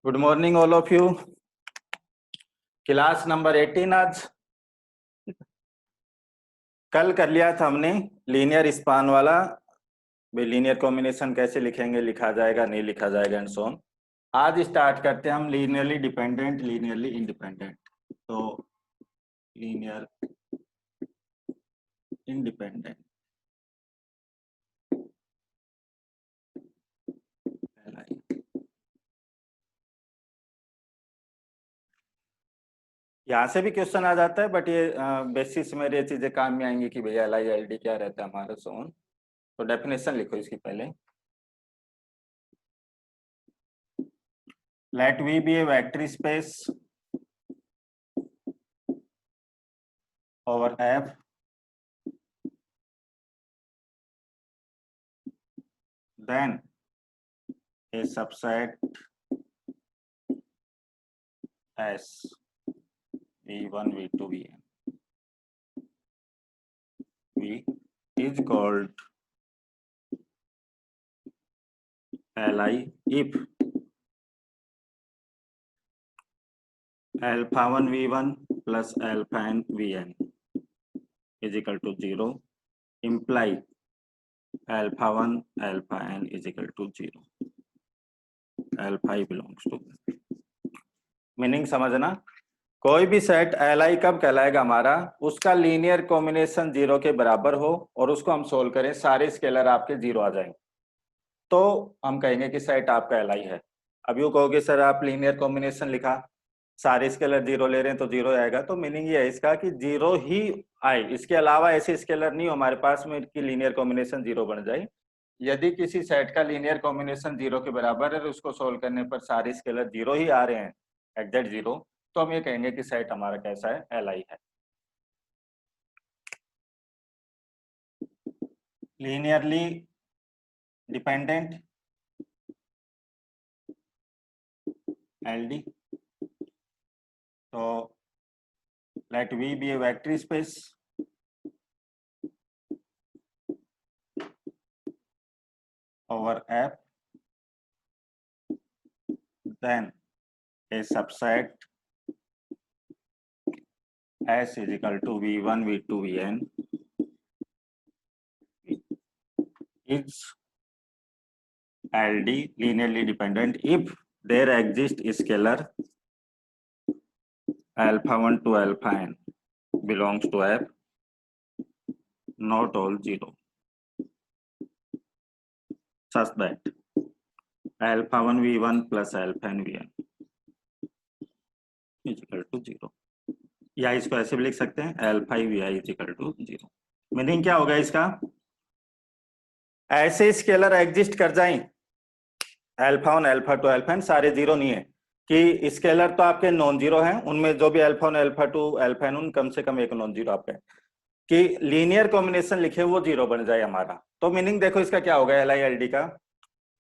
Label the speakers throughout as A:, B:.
A: Good morning all of you. Class number 18 आज। कल कर लिया था हमने लीनियर स्पान वाला, लीनियर कॉम्बिनेशन कैसे लिखेंगे, लिखा जाएगा नहीं लिखा जाएगा एंड सो ऑन। आज स्टार्ट करते हैं हम लीनियरली डिपेंडेंट लीनियरली इंडिपेंडेंट। तो लीनियर इंडिपेंडेंट यहाँ से भी क्वेश्चन आ जाता है, बट ये बेसिस में ये चीजें काम में आएंगी कि भैया LI LD क्या रहता है हमारा सो ऑन। तो डेफिनेशन लिखो इसकी पहले। Let V be a vector space over F then a subset S V1 V2 Vn V is called Li if alpha 1 V1 plus alpha n Vn is equal to 0, imply alpha 1 alpha n is equal to 0, alpha I belongs to। Meaning समझना, कोई भी set Li कब कहलाएगा हमारा, उसका linear combination 0 के बराबर हो और उसको हम सोल्व करें, सारे स्केलर आपके 0 आ जाएंगे तो हम कहेंगे कि सेट आपका Li है। अब यूँ कहोगे सर आप लीनियर कॉम्बिनेशन लिखा, सारे स्केलर 0 ले रहे हैं तो 0 आएगा, तो मीनिंग ये है इसका कि 0 ही आए, इसके अलावा ऐसे स्केलर नहीं हो हमारे पास में कि लीनियर कॉम्बिनेशन 0 बन जाए। यदि किसी सेट का लीनियर कॉम्बिनेशन 0 के बराबर है और उसको सोल्व करने पर सारे स्केलर 0 ही आ रहे हैं, एग्जैक्ट 0, तो हम ये कहेंगे कि सेट हमारा कैसा है, Li है। लीनियरली डिपेंडेंट LD, तो let V be a vector space over F, then a subset S is equal to V1 V2 Vn is LD linearly dependent if there exists scalar alpha 1 to alpha n belongs to F, not all 0, such that alpha 1 V1 plus alpha n Vn is equal to 0, या इसको ऐसे भी लिख सकते हैं alpha I Vi is equal to 0। Meaning क्या होगा इसका, ऐसे स्केलर एग्जिस्ट कर जाएं अल्फा 1 अल्फा 2 अल्फा n सारे 0 नहीं है, कि स्केलर तो आपके नॉन जीरो हैं, उनमें जो भी अल्फा 1 अल्फा 2 अल्फा n उन कम से कम एक नॉन जीरो आपका है, कि लीनियर कॉम्बिनेशन लिखे वो 0 बन जाए हमारा। तो मीनिंग देखो इसका क्या होगा, LI LD का,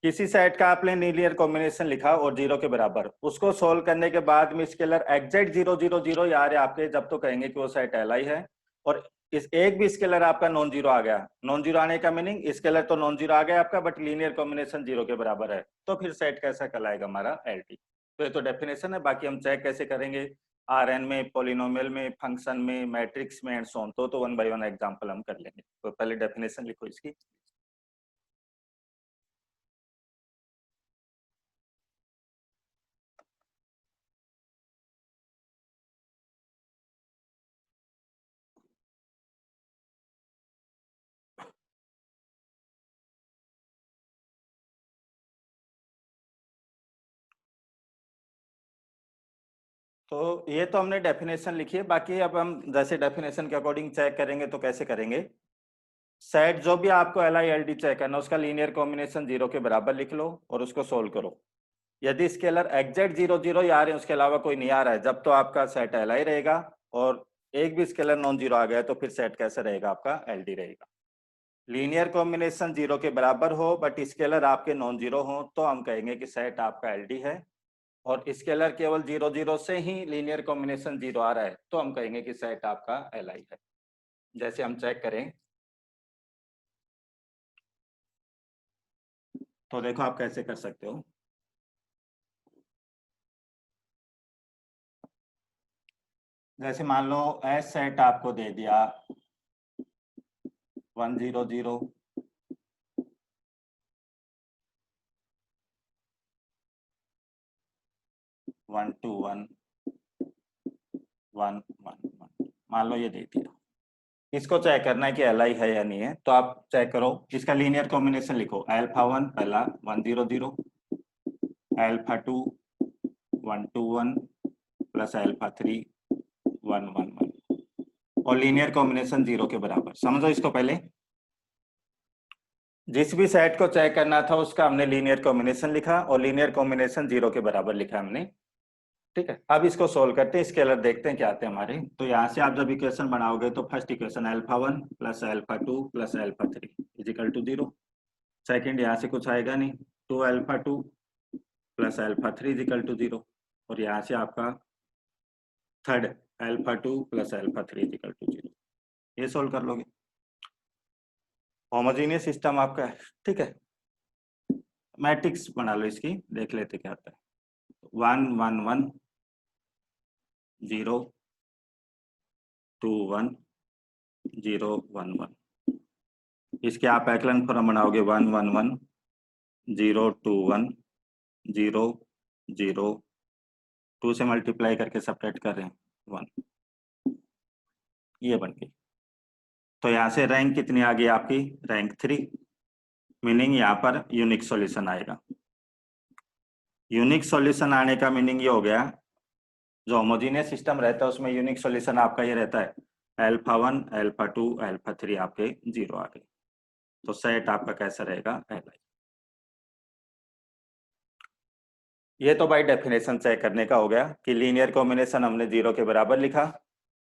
A: किसी सेट का आपने लीनियर कॉम्बिनेशन लिखा और 0 के बराबर, उसको सोल्व करने के बाद में स्केलर एग्जैक्ट 0 0 0 आ रहे आपके, जब तो कहेंगे कि वो सेट Li है। और इस एक भी स्केलर आपका नॉन जीरो आ गया, नॉन जीरो आने का मीनिंग स्केलर तो नॉन जीरो आ गया आपका, बट लीनियर कॉम्बिनेशन 0 के बराबर है, तो फिर सेट कैसा कहलाएगा हमारा, LD। तो ये तो डेफिनेशन है, बाकी हम चेक कैसे करेंगे, Rn में, पॉलिनोमियल में, फंक्शन में, मैट्रिक्स में एंड सो ऑन, तो 1 बाय 1 एग्जांपल हम कर लेंगे। तो पहले डेफिनेशन लिखो इसकी। तो ये तो हमने डेफिनेशन लिखी है, बाकी अब हम जैसे डेफिनेशन के अकॉर्डिंग चेक करेंगे तो कैसे करेंगे, सेट जो भी आपको LI LD चेक करना उसका लीनियर कॉम्बिनेशन 0 के बराबर लिख लो और उसको सोल्व करो। यदि स्केलर एग्जैक्ट 0 0 ही आ रहे हैं, उसके अलावा कोई नहीं आ रहा है, जब तो आपका सेट Li रहेगा, और एक भी स्केलर नॉन जीरो आ गया तो फिर सेट कैसे रहेगा आपका, LD रहेगा। लीनियर कॉम्बिनेशन 0 के बराबर हो बट स्केलर आपके नॉन जीरो हो तो हम कहेंगे कि सेट आपका LD है, और स्केलर केवल 0 0 से ही लीनियर कॉम्बिनेशन 0 आ रहा है तो हम कहेंगे कि सेट आपका Li है। जैसे हम चेक करें तो देखो आप कैसे कर सकते हो। जैसे मान लो एस सेट आपको दे दिया 1 0 0 1 2 1 1 1 1, मान लो ये दे दिया। इसको चेक करना है कि एल आई है या नहीं है, तो आप चेक करो, इसका लीनियर कॉम्बिनेशन लिखो। अल्फा 1 पहला 1 0 0, अल्फा 2 1 2 1 प्लस अल्फा 3 1 1 1, और लीनियर कॉम्बिनेशन 0 के बराबर। समझो इसको, पहले जिस भी सेट को चेक करना था उसका हमने लीनियर कॉम्बिनेशन लिखा और लीनियर कॉम्बिनेशन 0 के बराबर लिखा हमने। ठीक है, अब इसको सोल्व करते हैं, स्केलर देखते हैं क्या आते हैं हमारे। तो यहाँ से आप जब इक्वेशन बनाओगे तो first equation alpha 1 plus alpha 2 plus alpha 3 equal to 0। Second यहाँ से कुछ आएगा नहीं, 2 alpha 2 plus alpha 3 equal to 0, और यहाँ से आपका third alpha 2 plus alpha 3 equal to 0। ये सोल्व कर लोगे, होमोजेनियस सिस्टम आपका है। ठीक है, मैट्रिक्स बना लो इसकी, देख लेते क्या आता है। 1 1 1 0 2 1 0 1 1। इसके आप एक्लन फॉर्म बनाओगे 1 1 1 0 2 1 0 0 2 से मल्टीप्लाई करके सेपरेट कर रहे हैं 1, ये बन गई। तो यहाँ से रैंक कितनी आ गई आपकी, रैंक 3, मीनिंग यहाँ पर यूनिक सॉल्यूशन आएगा। यूनिक सॉल्यूशन आने का मीनिंग ये हो गया, जो होमोजेनियस सिस्टम रहता है उसमें यूनिक सॉल्यूशन आपका ये रहता है अल्फा 1 अल्फा 2 अल्फा 3 आपके 0 आ गए। तो सेट आपका कैसा रहेगा, एल। ये तो बाय डेफिनेशन चेक करने का हो गया कि लीनियर कॉम्बिनेशन हमने 0 के बराबर लिखा,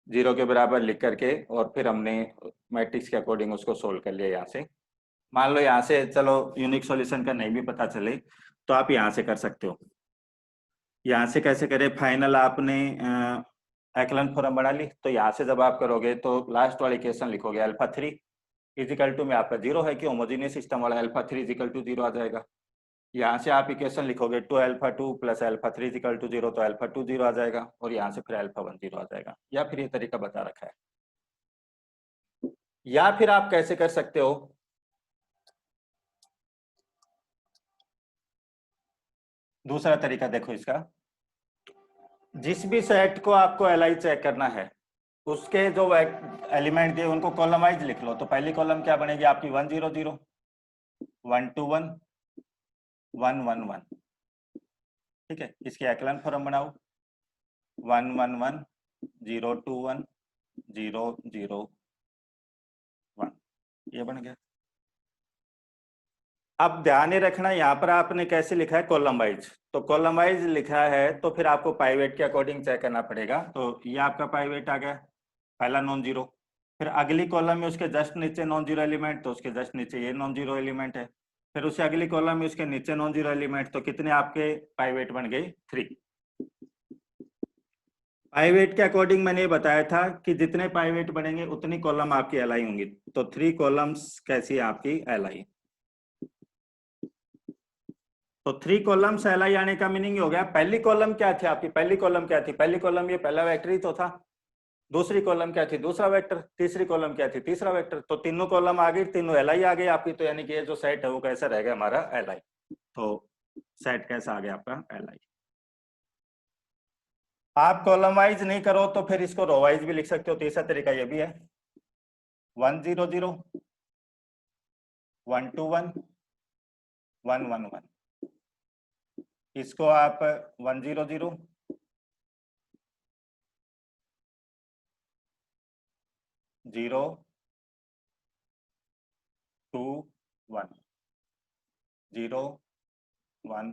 A: 0 के बराबर लिख करके और फिर हमने मैट्रिक्स के अकॉर्डिंग उसको सोल्व कर लिया। यहाँ से मान लो यहाँ से चलो यूनिक सॉल्यूशन का नहीं भी पता चले तो आप यहाँ से कर सकते हो। यहाँ से कैसे करें, फाइनल आपने एक्लन फॉर्म बना ली, तो यहाँ से जब आप करोगे तो लास्ट वाली इक्वेशन लिखोगे अल्फा 3 इजिकल टू में आपका 0 है कि होमोजेनियस सिस्टम वाला, अल्फा 3 इजिकल टू 0 आ जाएगा। यहाँ से आप इक्वेशन लिखोगे 2 alpha 2 plus alpha 3 equal to 0, तो अल्फा 2 0 आ जाएगा, और यहाँ से फिर अल्फा 1 0 आ जाएगा। या फिर ये तरीका बता रखा है। या फिर आप कैसे कर सकते हो, दूसरा तरीका देखो इसका, जिस भी सेट को आपको एलआई चेक करना है उसके जो एलिमेंट दिए उनको कॉलम वाइज लिख लो। तो पहली कॉलम क्या बनेगी आपकी 1 0 0 1 2 1 1 1 1। ठीक है, इसके एक्लन फॉर्म बनाओ 1 1 1 0 2 1 0 0 1, ये बन गया। अब ध्यान ही रखना यहाँ पर आपने कैसे लिखा है, कॉलम वाइज। तो कॉलम वाइज लिखा है तो फिर आपको पाइवेट के अकॉर्डिंग चेक करना पड़ेगा। तो ये आपका पाइवेट आ गया, पहला नॉन जीरो, फिर अगली कॉलम में उसके जस्ट नीचे नॉन जीरो एलिमेंट, तो उसके जस्ट नीचे ये नॉन जीरो एलिमेंट है, फिर उससे अगली कॉलम में उसके नीचे नॉन जीरो एलिमेंट, तो कितने आपके पाइवेट बन गए, 3। पाइवेट के अकॉर्डिंग मैंने ये बताया था कि जितने पाइवेट बनेंगे उतनी कॉलम आपकी एलआई होंगी। तो 3 कॉलम्स कैसी है आपकी एलआई। तो 3 कॉलम्स एलआई आने का मीनिंग हो गया, पहली कॉलम क्या थी आपकी, पहली कॉलम क्या थी, पहली कॉलम ये पहला वेक्टर ही तो था, दूसरी कॉलम क्या थी, दूसरा वेक्टर, तीसरी कॉलम क्या थी, तीसरा वेक्टर। तो तीनों कॉलम आ गई, तीनों एलआई आ गई आपकी। तो यानी कि ये जो सेट है वो कैसा रहेगा हमारा, एलआई। तो सेट कैसा आ गया आपका, एलआई। आप कॉलम वाइज नहीं करो तो फिर इसको रो वाइज भी लिख सकते हो, तीसरा तरीका ये भी है 1 0 0 1 2 1 1 1 1। इसको आप 1 0 0 0 2 1 0 1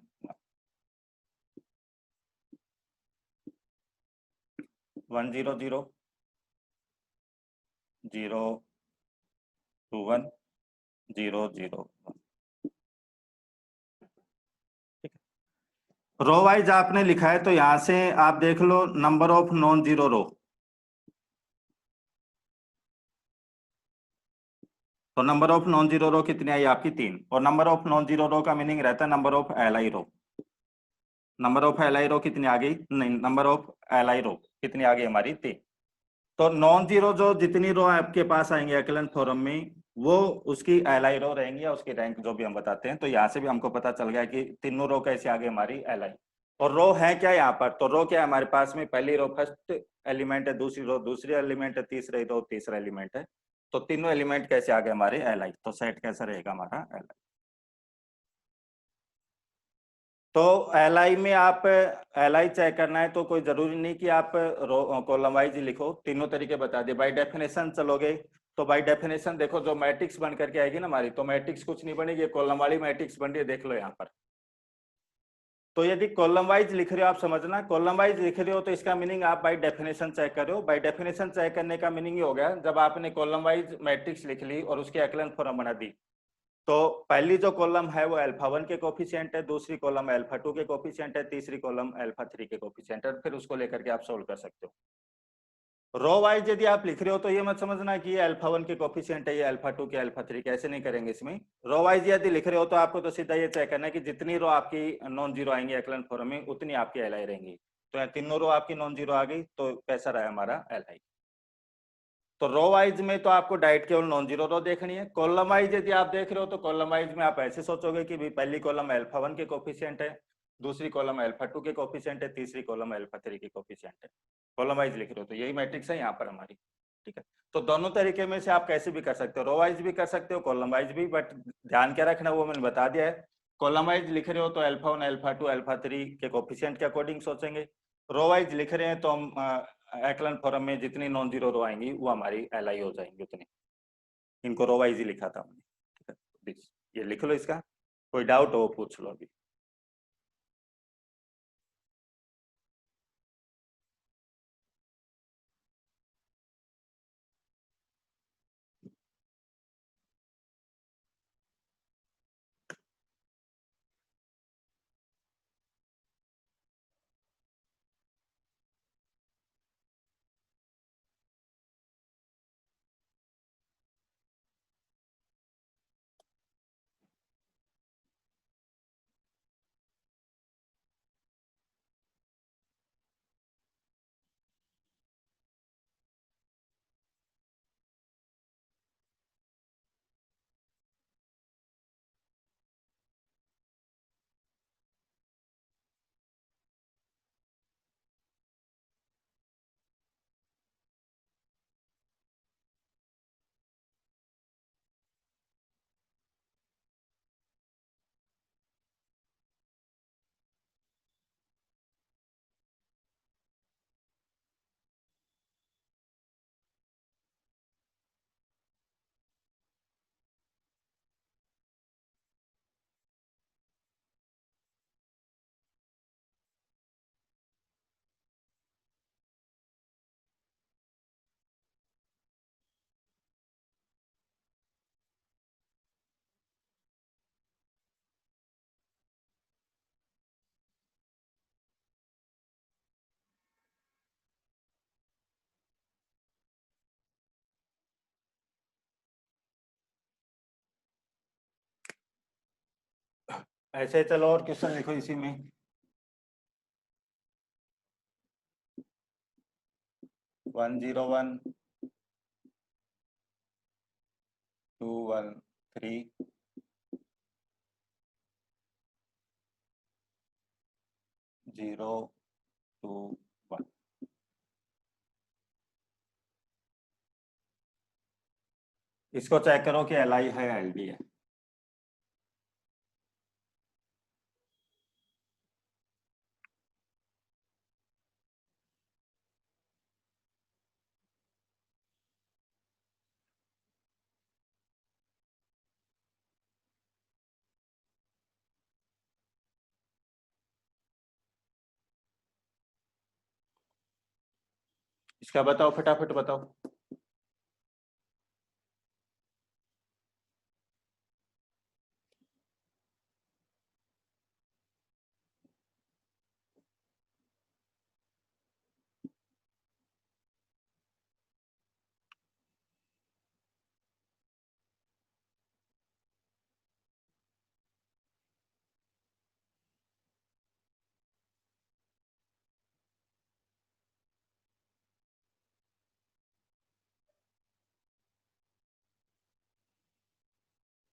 A: 1 0 0 0 2 1 0 0 1। रो वाइज आपने लिखा है तो यहां से आप देख लो number of non zero row. तो number of non zero row कितनी आई आपकी, 3। और number of non zero row का मीनिंग रहता है number of LI row. Number of LI row कितनी आ गई, नहीं, नंबर ऑफ एलआई रो कितनी आ गई हमारी 3। तो नॉन जीरो जो जितनी रो आपके पास आएंगे एक्लन फॉरम में, वो उसकी एलआई रो रहेंगी या उसकी रैंक जो भी हम बताते हैं। तो यहाँ से भी हमको पता चल गया कि तीनों रो कैसे आ गई हमारी एलआई। और रो है क्या यहाँ पर, तो रो क्या है हमारे पास में, पहली रो फर्स्ट एलिमेंट है, दूसरी रो दूसरी एलिमेंट है, तीसरी रो तीसरा एलिमेंट है। तो तीनों एलिमेंट कैसे आ गए हमारे एलआई, तो सेट कैसा रहेगा हमारा एलआई। तो एल आई में आप एल आई चेक करना है तो कोई जरूरी नहीं कि आप कॉलम वाइज लिखो, तीनों तरीके बता दिए। बाय डेफिनेशन चलोगे तो बाय डेफिनेशन देखो जो मैट्रिक्स बन करके आएगी ना हमारी, तो मैट्रिक्स कुछ नहीं बनेगी, कॉलम वाली मैट्रिक्स बन रही है, देख लो यहाँ पर। तो यदि कॉलम वाइज लिख रहे हो, आप समझना कॉलम वाइज लिख रहे हो तो इसका मीनिंग आप बाय डेफिनेशन चेक कर रहे हो। बाय डेफिनेशन चेक करने का मीनिंग ये हो गया, जब आपने कॉलम वाइज मैट्रिक्स लिख ली और उसकी एक्लन फॉर्म बना दी, तो पहली जो कॉलम है वो अल्फा 1 के कोफिशिएंट है, दूसरी कॉलम अल्फा 2 के कोफिशिएंट है, तीसरी कॉलम अल्फा 3 के कोफिशिएंट है, फिर उसको लेकर के आप सोल्व कर सकते हो। रो वाइज यदि आप लिख रहे हो तो ये मत समझना कि ये अल्फा 1 के कोफिशिएंट है, ये अल्फा 2 के अल्फा 3 के, ऐसे नहीं करेंगे इसमें। रो वाइज यदि लिख रहे हो तो आपको तो सीधा ये चेक करना है कि जितनी रो आपकी नॉन जीरो आएंगी एक्लन फॉर्म में, उतनी आपकी एलआई रहेंगी। तो यहाँ तीनों रो आपकी नॉन जीरो आ गई, तो कैसा रहा हमारा एलआई। तो रो वाइज में तो आपको डायरेक्ट केवल नॉन जीरो रो देखनी है। कॉलम वाइज यदि आप देख रहे हो तो कॉलम वाइज में आप ऐसे सोचोगे कि भाई पहली कॉलम अल्फा 1 के कोफिशिएंट है, दूसरी कॉलम अल्फा 2 के कोफिशिएंट है, तीसरी कॉलम अल्फा 3 के कोफिशिएंट है। कॉलम वाइज लिख रहे हो तो यही मैट्रिक्स है यहाँ पर हमारी। ठीक है, तो दोनों तरीके में से आप कैसे भी कर सकते हो, रो वाइज भी कर सकते हो, कॉलम वाइज भी, बट ध्यान क्या रखना वो मैंने बता दिया है। कॉलम वाइज लिख रहे हो तो अल्फा 1 अल्फा 2 अल्फा 3 के कोफिशिएंट के अकॉर्डिंग सोचेंगे। रो वाइज लिख रहे हैं तो हम एक्लन फॉर्म में जितनी नॉन जीरो रो आएंगी वो हमारी एल आई हो जाएंगी उतनी। इनको रो वाइज ही लिखा था हमने। ठीक है, ये लिख लो, इसका कोई डाउट हो वो पूछ लो अभी। ऐसे चलो और क्वेश्चन लिखो इसी में। 101 213 021। इसको चेक करो कि एल आई है एल डी है। इसका बताओ, फटाफट बताओ।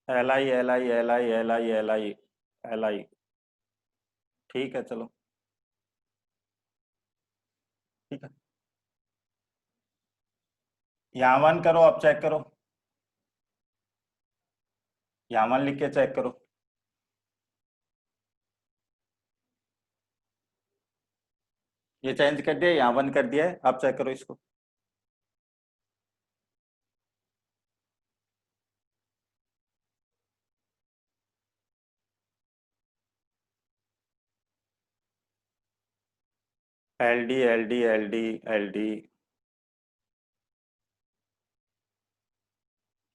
A: L I L I L I L I L I L आई, ठीक है चलो, ठीक है। यहाँ 1 करो, अब चेक करो, यहाँ 1 लिख के चेक करो। ये चेंज कर दिया, यहाँ 1 कर दिया है, अब चेक करो इसको। L D L D L D L D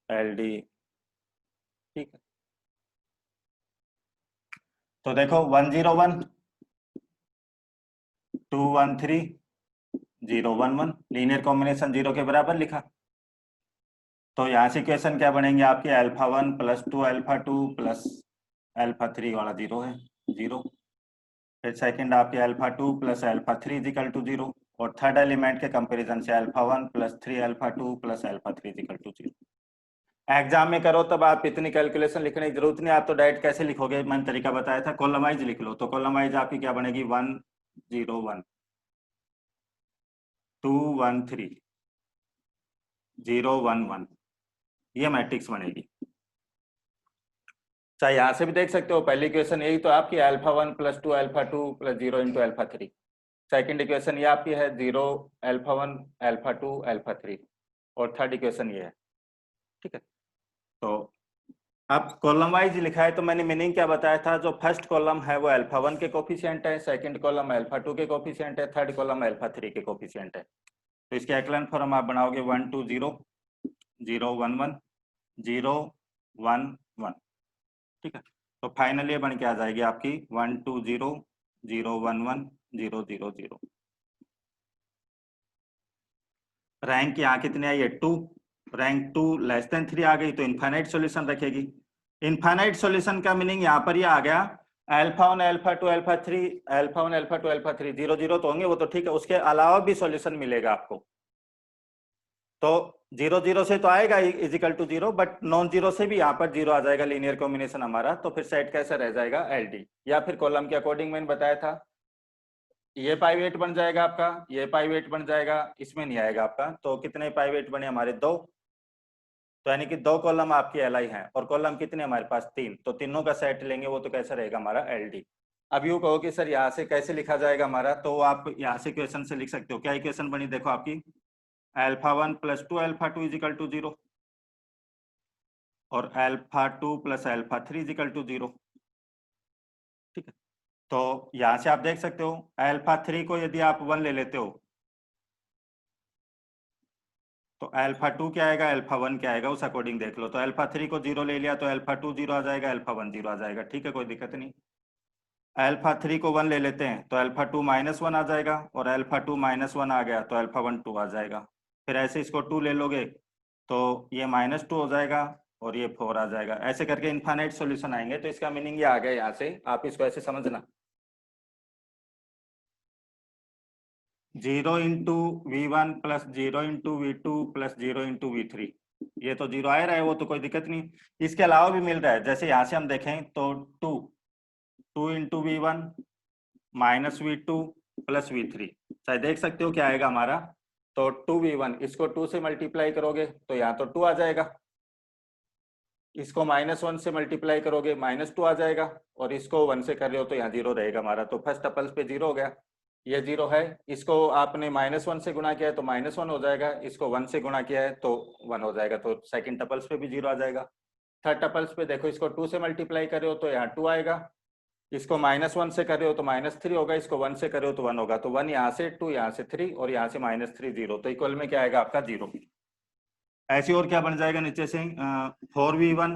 A: L D, ठीक है। तो देखो 101 213 011 लीनियर कॉम्बिनेशन 0 के बराबर लिखा। तो यहाँ से इक्वेशन क्या बनेंगे आपके, alpha 1 plus 2 alpha 2 plus alpha 3 वाला 0 है, 0। फिर सेकंड आपके alpha 2 plus alpha 3 equal to 0, और थर्ड एलिमेंट के कंपैरिजन से alpha 1 plus 3 alpha 2 plus alpha 3 equal to 0। Exam में करो तब आप इतनी कैलकुलेशन लिखने की जरूरत नहीं, आप तो डायरेक्ट कैसे लिखोगे, मैंने तरीका बताया था, कॉलम वाइज लिख लो। तो कॉलम वाइज आपकी क्या बनेगी, 101 213 011, ये मैट्रिक्स बनेगी। चाहे यहां से भी देख सकते हो, पहली इक्वेशन यही तो आपकी alpha 1 plus 2 alpha 2 plus 0 into alpha 3। Second equation ये आपकी है 0 अल्फा 1 अल्फा 2 अल्फा 3, और थर्ड इक्वेशन ये है, ठीक है। तो अब कॉलम वाइज लिखा है, तो मैंने मीनिंग क्या बताया था, जो फर्स्ट कॉलम है वो अल्फा 1 के कोफिशिएंट है, सेकंड कॉलम अल्फा 2 के कोफिशिएंट है, थर्ड कॉलम अल्फा 3 के कोफिशिएंट है। तो इसके एक्लन फॉर्म आप बनाओगे 1 2 0 0 1 1 0 1 1, ठीक है। तो फाइनल ये बन के आ जाएगी आपकी 1 2 0 0 1 1 0 0 0। रैंक यहाँ कितनी आई है, 2। रैंक 2 लेस देन 3 आ गई तो इनफाइनाइट सॉल्यूशन रखेगी। इनफाइनाइट सॉल्यूशन का मीनिंग यहाँ पर ये आ गया, alpha 1 alpha 2 alpha 3 alpha 1 alpha 2 alpha 3 0 0 तो होंगे वो तो ठीक है, उसके अलावा भी सॉल्यूशन मिलेगा आपको। तो 0 0 से तो आएगा equal to 0, but non zero से भी यहाँ पर 0 आ जाएगा लीनियर कॉम्बिनेशन हमारा। तो फिर सेट कैसा रह जाएगा, एलडी, या फिर कॉलम के अकॉर्डिंग मैंने बताया था, ये पाइवेट बन जाएगा आपका, ये पाइवेट बन जाएगा, इसमें नहीं आएगा आपका। तो कितने पाइवेट बने हमारे, 2। तो यानी कि 2 कॉलम आपकी एल आई है, और कॉलम कितने हमारे पास, 3। तो तीनों का सेट लेंगे, वो तो कैसा रहेगा हमारा, एल डी। अब यू कहो कि सर यहाँ से कैसे लिखा जाएगा हमारा, तो आप यहाँ से इक्वेशन से लिख सकते हो। क्या इक्वेशन बनी, देखो आपकी alpha 1 plus 2 alpha 2 equal to 0, और alpha 2 plus alpha 3 equal to 0, ठीक है। तो यहां से आप देख सकते हो, अल्फा 3 को यदि आप 1 ले लेते हो तो अल्फा 2 क्या आएगा, अल्फा 1 क्या आएगा, उस अकॉर्डिंग देख लो। तो अल्फा 3 को 0 ले लिया तो अल्फा 2 0 आ जाएगा, अल्फा 1 0 आ जाएगा, ठीक है, कोई दिक्कत नहीं। अल्फा 3 को 1 ले लेते हैं तो अल्फा 2 -1 आ जाएगा, और अल्फा 2 -1 आ गया तो अल्फा 1 2 आ जाएगा। फिर ऐसे इसको 2 ले लोगे तो ये -2 हो जाएगा, और ये 4 आ जाएगा। ऐसे करके इनफाइनाइट सॉल्यूशन आएंगे। तो इसका मीनिंग ये आ गया, यहाँ से आप इसको ऐसे समझना, 0 into V1 plus 0 into V2 plus 0 into V3, ये तो 0 आ रहा है, वो तो कोई दिक्कत नहीं। इसके अलावा भी मिल रहा है, जैसे यहाँ से हम देखें तो 2 into V1 minus V2 plus V3, चाहे देख सकते हो क्या आएगा हमारा। तो 2V1 इसको 2 से मल्टीप्लाई करोगे तो यहाँ तो 2 आ जाएगा, इसको -1 से मल्टीप्लाई करोगे -2 आ जाएगा, और इसको 1 से कर रहे हो तो यहाँ 0 रहेगा हमारा। तो फर्स्ट टपल्स पे 0 हो गया, ये 0 है। इसको आपने -1 से गुणा किया है तो -1 हो जाएगा, इसको 1 से गुणा किया है तो 1 हो जाएगा, तो सेकंड टपल्स पे भी 0 आ जाएगा। थर्ड टपल्स पे देखो, इसको 2 से मल्टीप्लाई कर रहे हो तो यहाँ 2 आएगा, इसको -1 से कर रहे हो तो -3 होगा, इसको 1 से कर रहे हो तो 1 होगा। तो 1 यहाँ से, 2 यहाँ से, 3, और यहाँ से -3 0, तो इक्वल में क्या आएगा आपका, 0। ऐसे और क्या बन जाएगा नीचे से, 4V1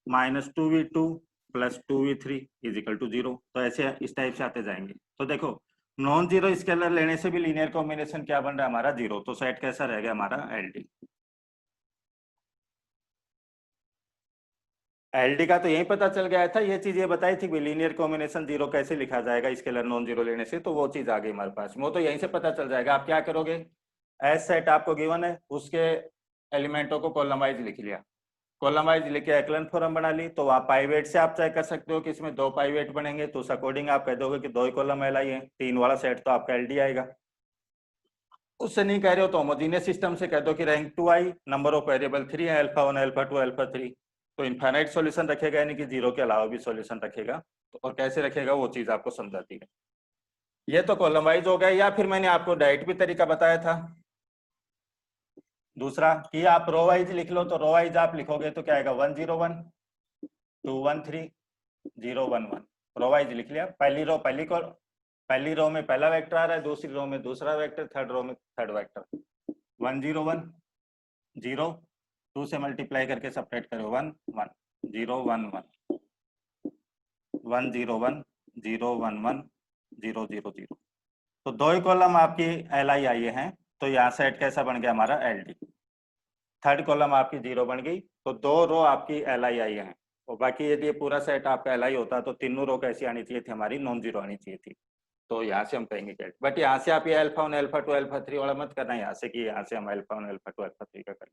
A: -2V2 plus 2V3 is equal to 0। तो ऐसे इस टाइप से आते जाएंगे। तो देखो नॉन जीरो स्केलर लेने से भी लीनियर कॉम्बिनेशन क्या बन रहा है हमारा, 0। तो सेट कैसा रहेगा हमारा, एलडी। एलडी का तो यही पता चल गया था, ये चीज ये बताई थी कि लीनियर कॉम्बिनेशन 0 कैसे लिखा जाएगा स्केलर नॉन जीरो लेने से, तो वो चीज आ गई हमारे पास। वो तो यहीं से पता चल जाएगा। आप क्या करोगे, एस सेट आपको गिवन है, उसके एलिमेंटों को कॉलम वाइज लिख लिया, कॉलम वाइज लेके एक्लन फॉर्म बना ली, तो वहाँ पाइवेट से आप चेक कर सकते हो कि इसमें 2 पाइवेट बनेंगे, तो उस अकॉर्डिंग आप कह दोगे कि 2 ही कॉलम एल आई है, 3 वाला सेट तो आपका एल डी आएगा। उससे नहीं कह रहे हो तो होमोजेनियस सिस्टम से कह दो कि rank 2 I, number of variable 3 है, अल्फा 1 अल्फा 2 अल्फा 3, तो इनफाइनाइट सॉल्यूशन रखेगा, यानी कि 0 के अलावा भी सॉल्यूशन रखेगा। तो और कैसे रखेगा वो चीज आपको समझाती है। ये तो कॉलम वाइज हो गया, या फिर मैंने आपको डायरेक्ट भी तरीका बताया था दूसरा कि आप रो वाइज लिख लो, तो रो वाइज आप लिखोगे तो क्या आएगा 1 0 1 2 1 3 0 1 1, रो वाइज लिख लिया। पहली रो में पहला वेक्टर आ रहा है, दूसरी रो में दूसरा वेक्टर, थर्ड रो में थर्ड वेक्टर। 1 0 1 0, 2 से मल्टीप्लाई करके सेपरेट करो 1 1 0 1 1 1 0 1 0 1 1 0 0 0, तो 2 ही कॉलम आपकी एल आई आई हैं, तो यहाँ सेट कैसा बन गया हमारा एल डी। थर्ड कॉलम आपकी 0 बन गई, तो 2 रो आपकी एल आई आई हैं, और बाकी यदि ये पूरा सेट आपका एल आई होता तो तीनों रो कैसी आनी चाहिए थी, हमारी नॉन जीरो आनी चाहिए थी। तो यहाँ से हम कहेंगे कैट, बट यहाँ से आप ये अल्फा 1 अल्फा 2 अल्फा 3 वाला मत करना यहाँ से, कि यहाँ से हम अल्फा 1 अल्फा 2 अल्फा 3 का करें।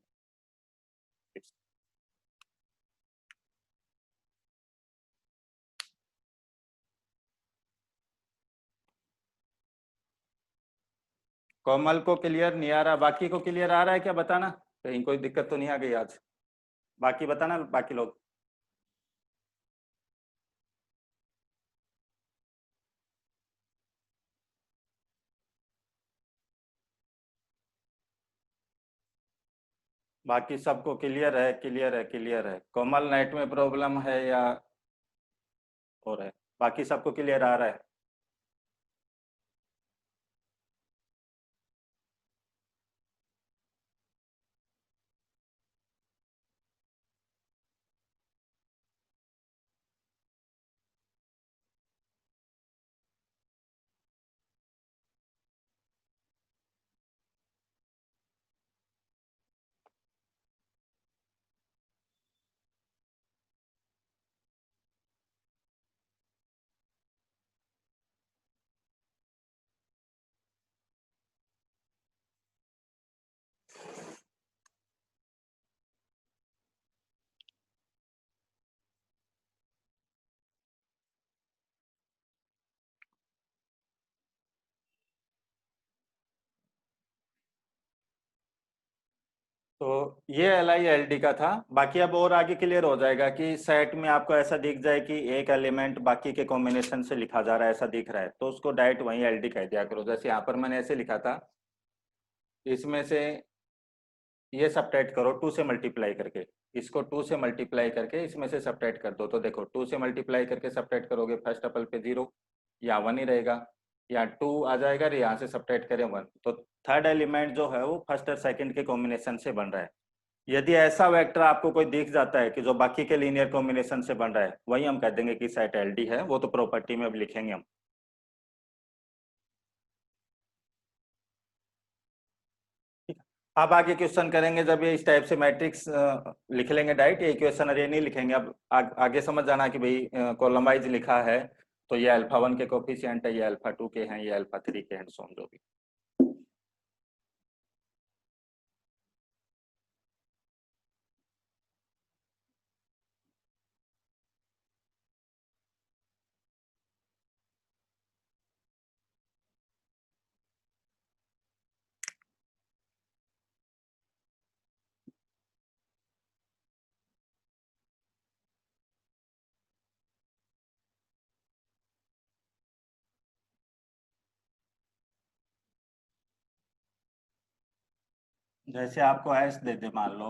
A: कोमल को क्लियर नहीं आ रहा, बाकी को क्लियर आ रहा है क्या, बताना कहीं कोई दिक्कत तो नहीं आ गई आज, बाकी बताना बाकी लोग। बाकी सबको क्लियर है, क्लियर है, क्लियर है। कोमल नेट में प्रॉब्लम है या और है, बाकी सबको क्लियर आ रहा है। तो ये एल आई एल डी का था, बाकी अब और आगे क्लियर हो जाएगा कि सेट में आपको ऐसा दिख जाए कि एक एलिमेंट बाकी के कॉम्बिनेशन से लिखा जा रहा है, ऐसा दिख रहा है, तो उसको डायरेक्ट वहीं एल डी कह दिया करो। जैसे यहाँ पर मैंने ऐसे लिखा था, इसमें से ये सब्ट्रैक्ट करो 2 से मल्टीप्लाई करके, इसको 2 से मल्टीप्लाई करके इसमें से सब्ट्रैक्ट कर दो, तो देखो 2 से मल्टीप्लाई करके सब्ट्रैक्ट करोगे, फर्स्ट टपल पे 0 या 1 ही रहेगा, या 2 आ जाएगा, यहाँ से सब्ट्रैक्ट करें 1, तो थर्ड एलिमेंट जो है वो फर्स्ट और सेकंड के कॉम्बिनेशन से बन रहा है। यदि ऐसा वेक्टर आपको कोई दिख जाता है कि जो बाकी के लीनियर कॉम्बिनेशन से बन रहा है, वही हम कह देंगे कि सेट एलडी है, वो तो प्रॉपर्टी में अब लिखेंगे हम। अब आगे क्वेश्चन करेंगे जब ये इस टाइप से मैट्रिक्स लिख लेंगे डायरेक्ट, ये इक्वेशन अरे नहीं लिखेंगे। अब आगे समझ जाना कि भाई कॉलम वाइज लिखा है, तो ये अल्फा 1 के कोफिशिएंट है, ये अल्फा 2 के हैं, ये अल्फा 3 के हैं, सो जो भी। जैसे आपको एस दे दे, मान लो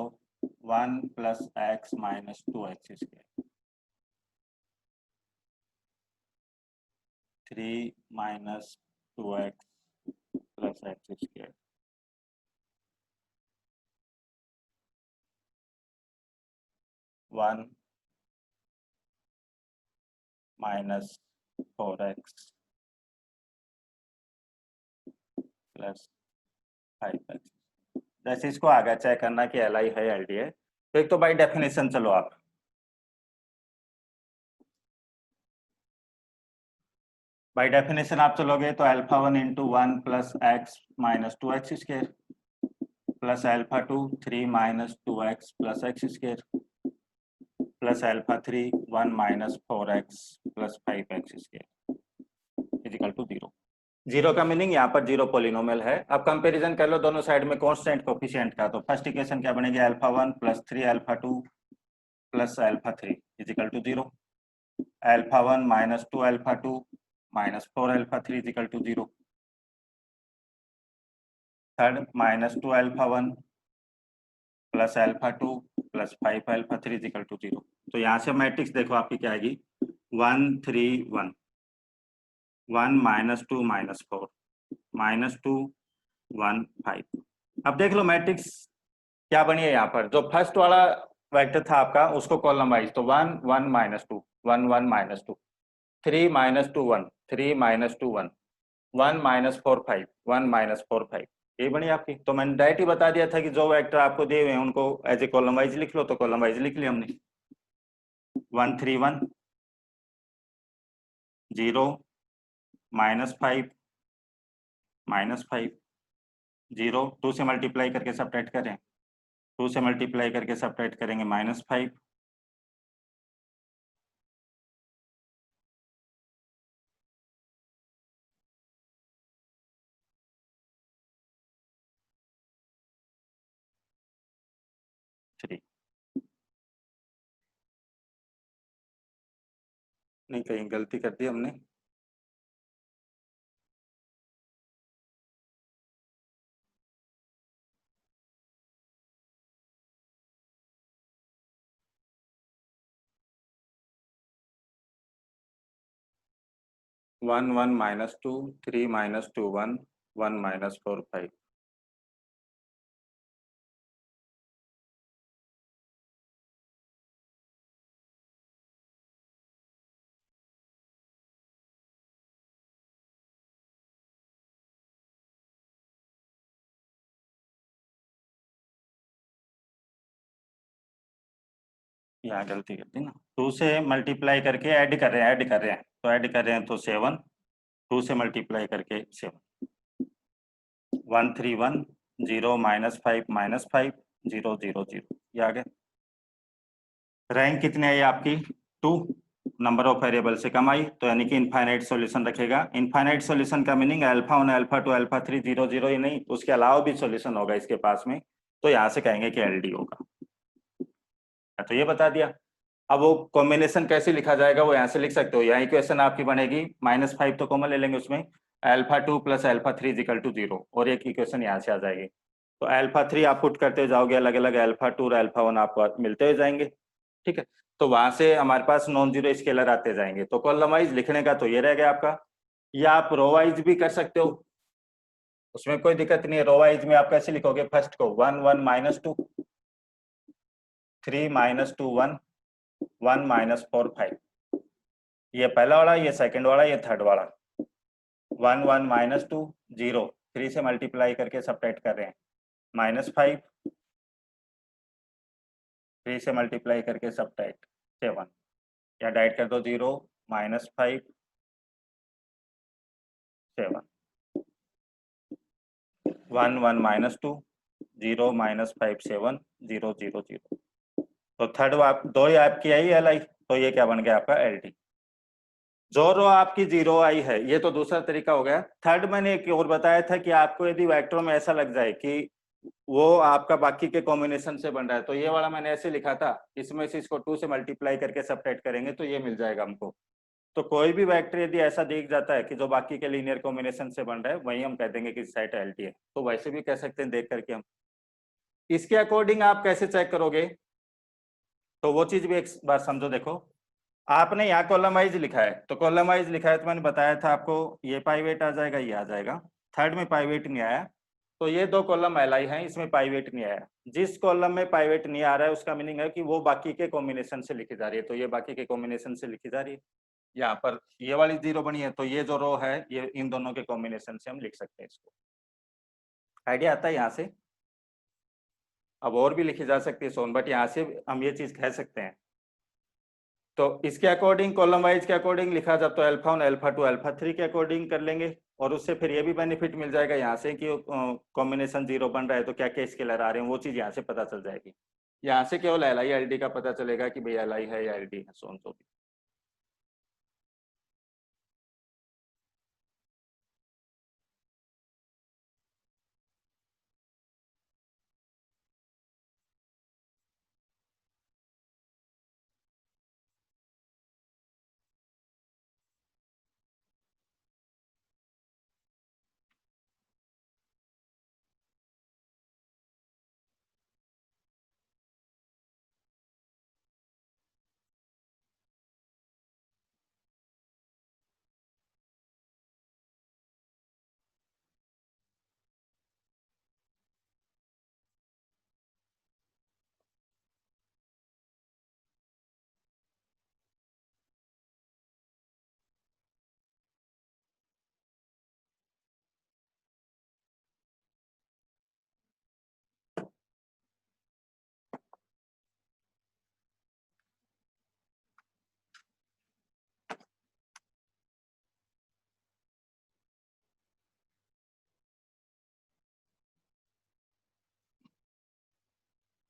A: 1 + x - 2x square, 3 - 2x + x square, 1 - 4x + 5x। जैसे इसको आगे चेक करना कि एल आई है एल डी है, तो एक तो बाई डेफिनेशन चलो आप बाई डेफिनेशन आप चलोगे तो alpha 1 × 1 + x - 2x square, plus alpha 2 3 - 2x + x square, plus alpha 3 1 minus 4x plus 5x square equal to 0। Zero का मीनिंग यहाँ पर जीरो पोलिनोमियल है। अब कंपैरिजन कर लो दोनों साइड में कांस्टेंट कोफिशिएंट का, तो फर्स्ट इक्वेशन क्या बनेगी, alpha 1 plus 3 alpha 2 plus alpha 3 equal to 0। Alpha 1 minus 2 alpha 2 minus 4 alpha 3 equal to 0। Third minus 2 alpha 1 plus alpha 2 plus 5 alpha 3 equal to 0। तो यहाँ से मैट्रिक्स देखो आपकी क्या आएगी, 1 3 1 1 माइनस 2 माइनस 4 माइनस 2 1 5। अब देख लो मैट्रिक्स क्या बनी है यहाँ पर, जो फर्स्ट वाला वेक्टर था आपका उसको कॉलम वाइज, तो 1 1 minus 2 1 1 minus 2 3 minus 2 1 3 minus 2 1 1 minus 4 5 1 minus 4 5, ये बनी आपकी। तो मैंने डायरेक्ट ही बता दिया था कि जो वेक्टर आपको दिए हुए हैं उनको एज ए कॉलम वाइज लिख लो, तो कॉलम वाइज लिख लिया हमने। 1 3 1 0 माइनस 5 माइनस 5 0 2 से मल्टीप्लाई करके सब्ट्रैक्ट करें, 2 से मल्टीप्लाई करके सब्ट्रैक्ट करेंगे माइनस 5 3। नहीं, कहीं गलती कर दी हमने। One 1 minus 2 3 minus 2 1 1 minus 4 5। यहाँ गलती कर दी ना, 2 से मल्टीप्लाई करके ऐड कर रहे हैं, तो ऐड कर रहे हैं तो 7, 2 से मल्टीप्लाई करके 7 1 3 1 0 माइनस 5 माइनस 5 0 0 0, ये आ गए। रैंक कितनी आई आपकी 2, नंबर ऑफ वेरिएबल से कम आई, तो यानी कि इनफाइनाइट सॉल्यूशन रखेगा। इनफाइनाइट सॉल्यूशन का मीनिंग अल्फा 1 अल्फा 2 अल्फा 3 0 0 ही नहीं, उसके अलावा भी सॉल्यूशन होगा इसके पास में, तो यहाँ से कहेंगे कि एलडी होगा। तो ये बता दिया। अब वो कॉम्बिनेशन कैसे लिखा जाएगा वो यहाँ से लिख सकते हो, यहाँ इक्वेशन आपकी बनेगी -5 तो कॉमन ले लेंगे उसमें, alpha 2 plus alpha 3 equal to 0, और एक इक्वेशन यहाँ से आ जाएगी। तो अल्फा 3 आप पुट करते जाओगे, अलग अलग अल्फा 2 और अल्फा 1 आपको मिलते हुए जाएंगे, ठीक है। तो वहां से हमारे पास नॉन जीरो स्केलर आते जाएंगे। तो कॉलम वाइज लिखने का तो ये रह गया आपका, या आप रो वाइज भी कर सकते हो, उसमें कोई दिक्कत नहीं है। रो वाइज में आप कैसे लिखोगे, फर्स्ट को 1 1 माइनस 2 3 माइनस 2 1 1 माइनस 4 5, ये पहला वाला, ये सेकंड वाला, ये थर्ड वाला। 1 1 माइनस 2 0, 3 से मल्टीप्लाई करके सब्ट्रैक्ट कर रहे हैं, माइनस 5 3 से मल्टीप्लाई करके सब्ट्रैक्ट 7, या डाइट कर दो 0 माइनस 5 7 1 1 माइनस 2 0 माइनस 5 7 0 0 0। तो थर्ड आप दो ही आपकी आई एल आई, तो ये क्या बन गया आपका एल डी। जो रो आपकी 0 आई है, ये तो दूसरा तरीका हो गया। थर्ड मैंने एक और बताया था कि आपको यदि वेक्टर में ऐसा लग जाए कि वो आपका बाकी के कॉम्बिनेशन से बन रहा है, तो ये वाला मैंने ऐसे लिखा था, इसमें से इसको 2 से मल्टीप्लाई करके सब्ट्रैक्ट करेंगे तो ये मिल जाएगा हमको। तो कोई भी वेक्टर यदि ऐसा दिख जाता है कि जो बाकी के लीनियर कॉम्बिनेशन से बन रहा है, वही हम कह देंगे कि सेट एल टी है। तो वैसे भी कह सकते हैं देख करके हम। इसके अकॉर्डिंग आप कैसे चेक करोगे, तो वो चीज भी एक बार समझो। देखो, आपने यहाँ कॉलम वाइज लिखा है, तो कॉलम वाइज लिखा है तो मैंने बताया था आपको, ये पाइवेट आ जाएगा, ये आ जाएगा। थर्ड में पाइवेट नहीं आया, तो ये दो कॉलम एलाई हैं, इसमें पाइवेट नहीं आया। जिस कॉलम में पाइवेट नहीं आ रहा है उसका मीनिंग है कि वो बाकी के कॉम्बिनेशन से लिखी जा रही है, तो ये बाकी के कॉम्बिनेशन से लिखी जा रही है। यहाँ पर ये वाली 0 बनी है, तो ये जो रो है ये इन दोनों के कॉम्बिनेशन से हम लिख सकते हैं इसको। आइडिया आता है यहाँ से। अब और भी लिखी जा सकती है सोन, बट यहाँ से हम ये चीज कह सकते हैं। तो इसके अकॉर्डिंग कॉलम वाइज के अकॉर्डिंग लिखा जाए तो अल्फा 1 अल्फा 2 अल्फा 3 के अकॉर्डिंग कर लेंगे, और उससे फिर ये भी बेनिफिट मिल जाएगा यहाँ से कि कॉम्बिनेशन 0 बन रहा है तो क्या क्या स्केलर आ रहे हैं, वो चीज यहाँ से पता चल जाएगी। यहाँ से केवल एल आई एल डी का पता चलेगा कि भाई एल आई है या एल डी है, सोन तो भी।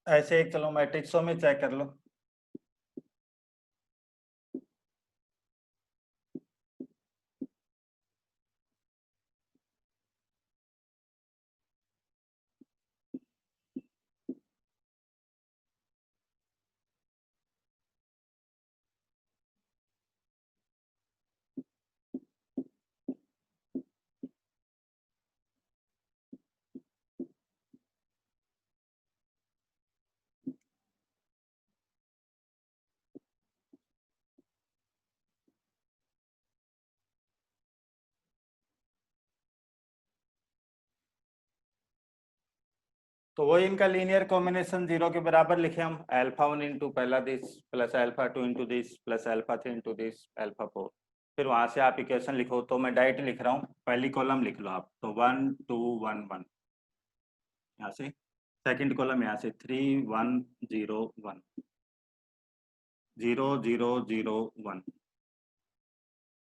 A: ऐसे एक चलो मैट्रिक्सों में चेक कर लो। तो वो इनका लीनियर कॉम्बिनेशन जीरो के बराबर लिखे हम, अल्फा 1 इंटू पहला this plus alpha 2 into this plus alpha 3 into this alpha 4। फिर वहां से आप इक्वेशन लिखो, तो मैं डायरेक्ट लिख रहा हूँ, पहली कॉलम लिख लो आप, तो 1 2 1 1 यहाँ से, सेकंड कॉलम यहाँ से 3 1 0 1 0 0 0 1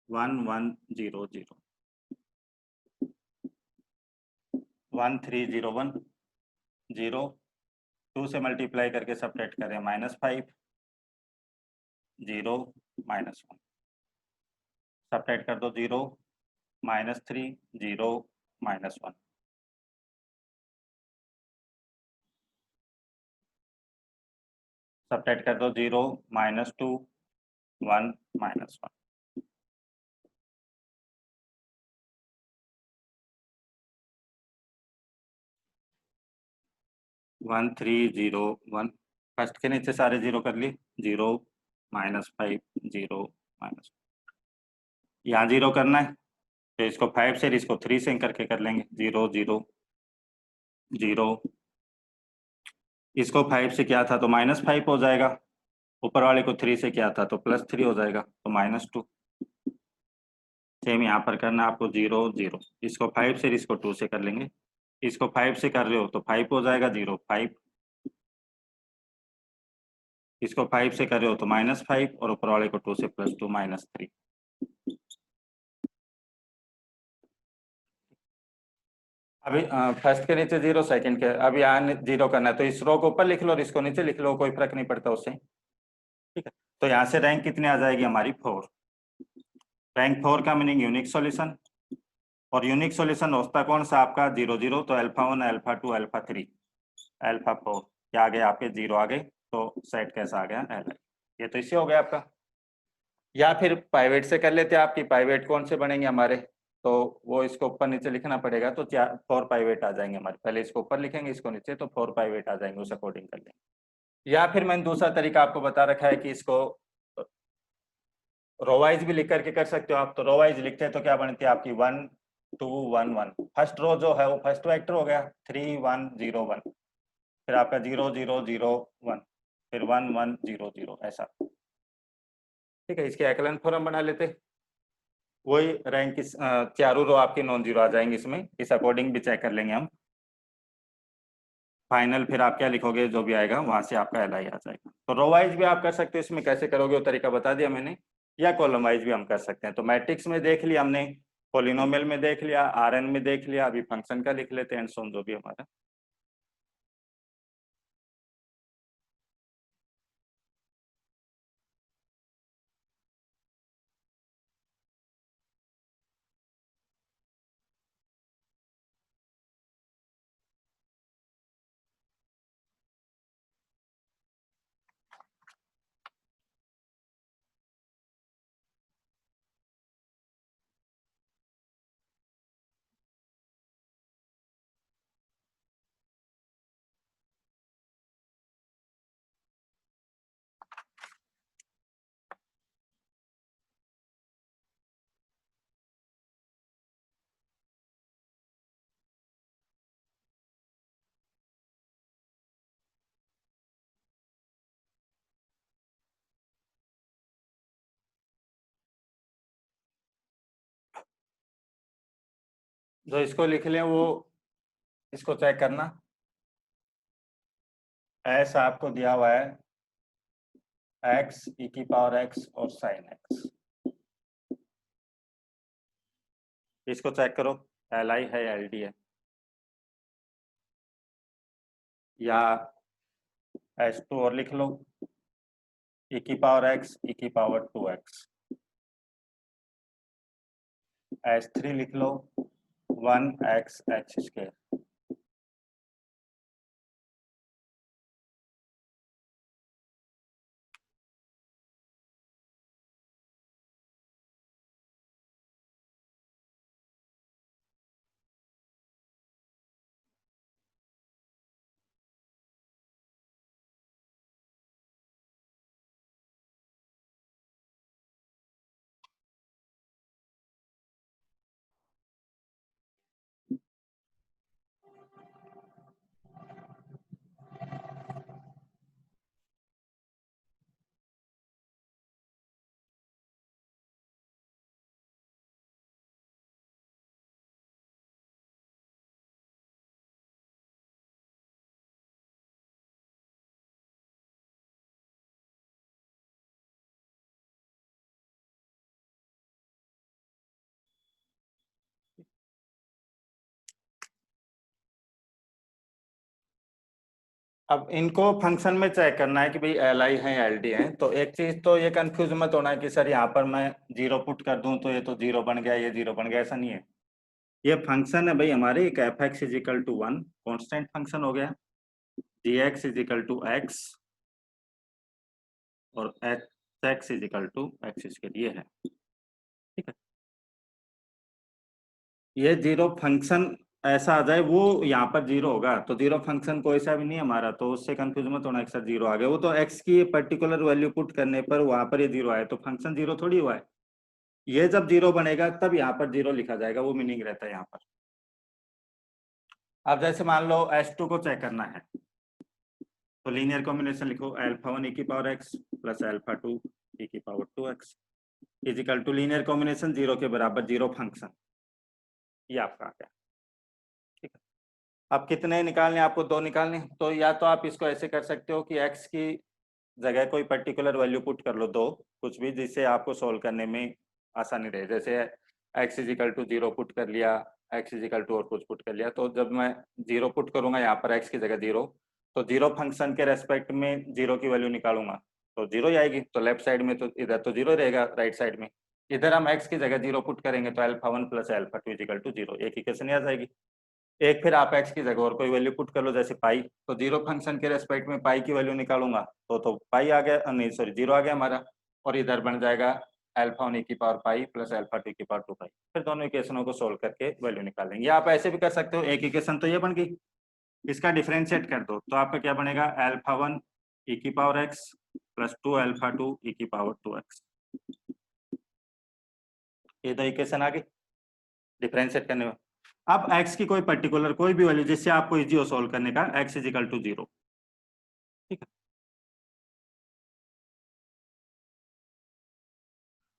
A: 1 1 0 0 1 3 0 1 0 2 से मल्टीप्लाई करके सब्ट्रैक्ट करें -5 0 -1 सब्ट्रैक्ट कर दो 0 -3 0 -1 सब्ट्रैक्ट कर दो 0 -2 1 -1 1 3 0 1 फर्स्ट के नीचे सारे जीरो कर लिए, 0 -5 0 -1 यहाँ जीरो करना है, तो इसको 5 से इसको 3 से करके कर लेंगे, 0 0 0 इसको 5 से क्या था तो -5 हो जाएगा, ऊपर वाले को 3 से क्या था तो +3 हो जाएगा, तो -2। सेम यहाँ पर करना आपको 0 0 इसको 5 से इसको 2 से कर लेंगे, इसको 5 से कर रहे हो तो 5 हो जाएगा, 0 5 इसको 5 से कर रहे हो तो -5 और ऊपर वाले को 2 से +2 -3। अभी फर्स्ट के नीचे 0 सेकंड के, अब यहाँ 0 करना है, तो इस रो को ऊपर लिख लो और इसको नीचे लिख लो, कोई फर्क नहीं पड़ता उससे, ठीक है। तो यहाँ से रैंक कितनी आ जाएगी हमारी 4। रैंक 4 का मीनिंग यूनिक सॉल्यूशन, और यूनिक सॉल्यूशन होता कौन सा आपका 0 0, तो अल्फा 1 अल्फा 2 अल्फा 3 अल्फा 4 क्या आ गए आपके 0 आ गए, तो सेट कैसा आ गया एल, ये तो इससे हो गया आपका। या फिर पाइवेट से कर लेते हैं, आपकी पाइवेट कौन से बनेंगे हमारे, तो वो इसको ऊपर नीचे लिखना पड़ेगा, तो 4 पाइवेट आ जाएंगे हमारे, पहले इसको ऊपर लिखेंगे इसको नीचे, तो 4 पाइवेट आ जाएंगे, उस अकॉर्डिंग कर लेंगे। या फिर मैंने दूसरा तरीका आपको बता रखा है कि इसको रोवाइज भी लिख करके कर सकते हो आप, तो रोवाइज लिखते हैं तो क्या बनती है आपकी 1 2 1 1, फर्स्ट रो जो है वो फर्स्ट वेक्टर हो गया 3 1 0 1, फिर आपका 0 0 0 1, फिर 1 1 0 0 ऐसा, ठीक है। इसके एक्लन फॉर्म बना लेते, वही रैंक की चारों रो आपकी नॉन जीरो आ जाएंगे इसमें, इस अकॉर्डिंग भी चेक कर लेंगे हम फाइनल। फिर आप क्या लिखोगे जो भी आएगा वहां से आपका एल आई आ जाएगा। तो रो वाइज भी आप कर सकते हो, इसमें कैसे करोगे वो तरीका बता दिया मैंने, या कॉलम वाइज भी हम कर सकते हैं। तो मैट्रिक्स में देख लिया हमने, पॉलिनोमियल में देख लिया, आरएन में देख लिया, अभी फंक्शन का लिख लेते हैं एंड सो जो भी हमारा। जो इसको लिख लें वो इसको चेक करना। एस आपको दिया हुआ है एक्स ई की पावर एक्स और साइन एक्स, इसको चेक करो, एल आई है एल डी है, या एस टू और लिख लो, ई की पावर एक्स ई की power two x, S three लिख लो, वन एक्स एक्स स्क्वायर। अब इनको फंक्शन में चेक करना है कि भाई एल आई है एल डी है। तो एक चीज तो ये कंफ्यूज मत होना है कि सर यहाँ पर मैं जीरो पुट कर दूं तो ये तो जीरो बन गया, ये जीरो बन गया, ऐसा नहीं है। ये फंक्शन है भाई हमारे, एक f x is equal to one constant function हो गया, g x is equal to x और x x is equal to x square, ये है। ठीक है, ये जीरो फंक्शन ऐसा आ जाए वो यहाँ पर जीरो होगा तो जीरो फंक्शन कोई सा भी नहीं हमारा, तो उससे कंफ्यूज मत होना एक साथ जीरो आ गया, वो तो एक्स की पर्टिकुलर वैल्यू पुट करने पर वहां पर ये जीरो आए तो फंक्शन जीरो थोड़ी हुआ है। ये जब जीरो बनेगा तब यहाँ पर जीरो लिखा जाएगा, वो मीनिंग रहता है यहाँ पर। अब जैसे मान लो एस टू को चेक करना है तो लीनियर कॉम्बिनेशन लिखो, अल्फा वन ई की power x plus alpha two e की power two x is equal to linear combination zero के बराबर जीरो फंक्शन, ये आपका आ गया। ठीक है, अब कितने निकालने आपको, दो निकालने, तो या तो आप इसको ऐसे कर सकते हो कि एक्स की जगह कोई पर्टिकुलर वैल्यू पुट कर लो, दो कुछ भी जिससे आपको सोल्व करने में आसानी रहे। जैसे x is equal to zero put कर लिया, एक्स इजिकल टू और कुछ पुट कर लिया, तो जब मैं जीरो पुट करूंगा यहाँ पर एक्स की जगह जीरो, तो जीरो फंक्शन के रेस्पेक्ट में जीरो की वैल्यू निकालूंगा तो जीरो ही आएगी, तो लेफ्ट साइड में तो इधर तो जीरो रहेगा, राइट साइड में इधर हम एक्स की जगह जीरो पुट करेंगे तो alpha one plus alpha two equal to zero, एक इक्वेशन आ जाएगी। एक फिर आप एक्स की जगह और कोई वैल्यू पुट कर लो जैसे पाई, तो जीरो फंक्शन के रेस्पेक्ट में पाई की वैल्यू निकालूंगा तो पाई आ गया, नहीं सॉरी जीरो आ गया हमारा, और इधर बन जाएगा अल्फा वन की power pi plus alpha to की पावर टू पाई। फिर दोनों इक्वेशनों को सोल्व करके वैल्यू निकाल लेंगे, या आप ऐसे भी कर सकते हो, एक इक्वेशन तो ये बन गई, इसका डिफरेंशिएट कर दो तो आपका क्या बनेगा, अल्फा वन ई की power x plus two alpha two e की पावर टू एक्स, ये दो इक्वेशन आ गई डिफरेंशिएट करने में। अब x की कोई पर्टिकुलर कोई भी वैल्यू जिससे आपको इजी हो सोल्व करने का, x is equal to zero. ठीक है,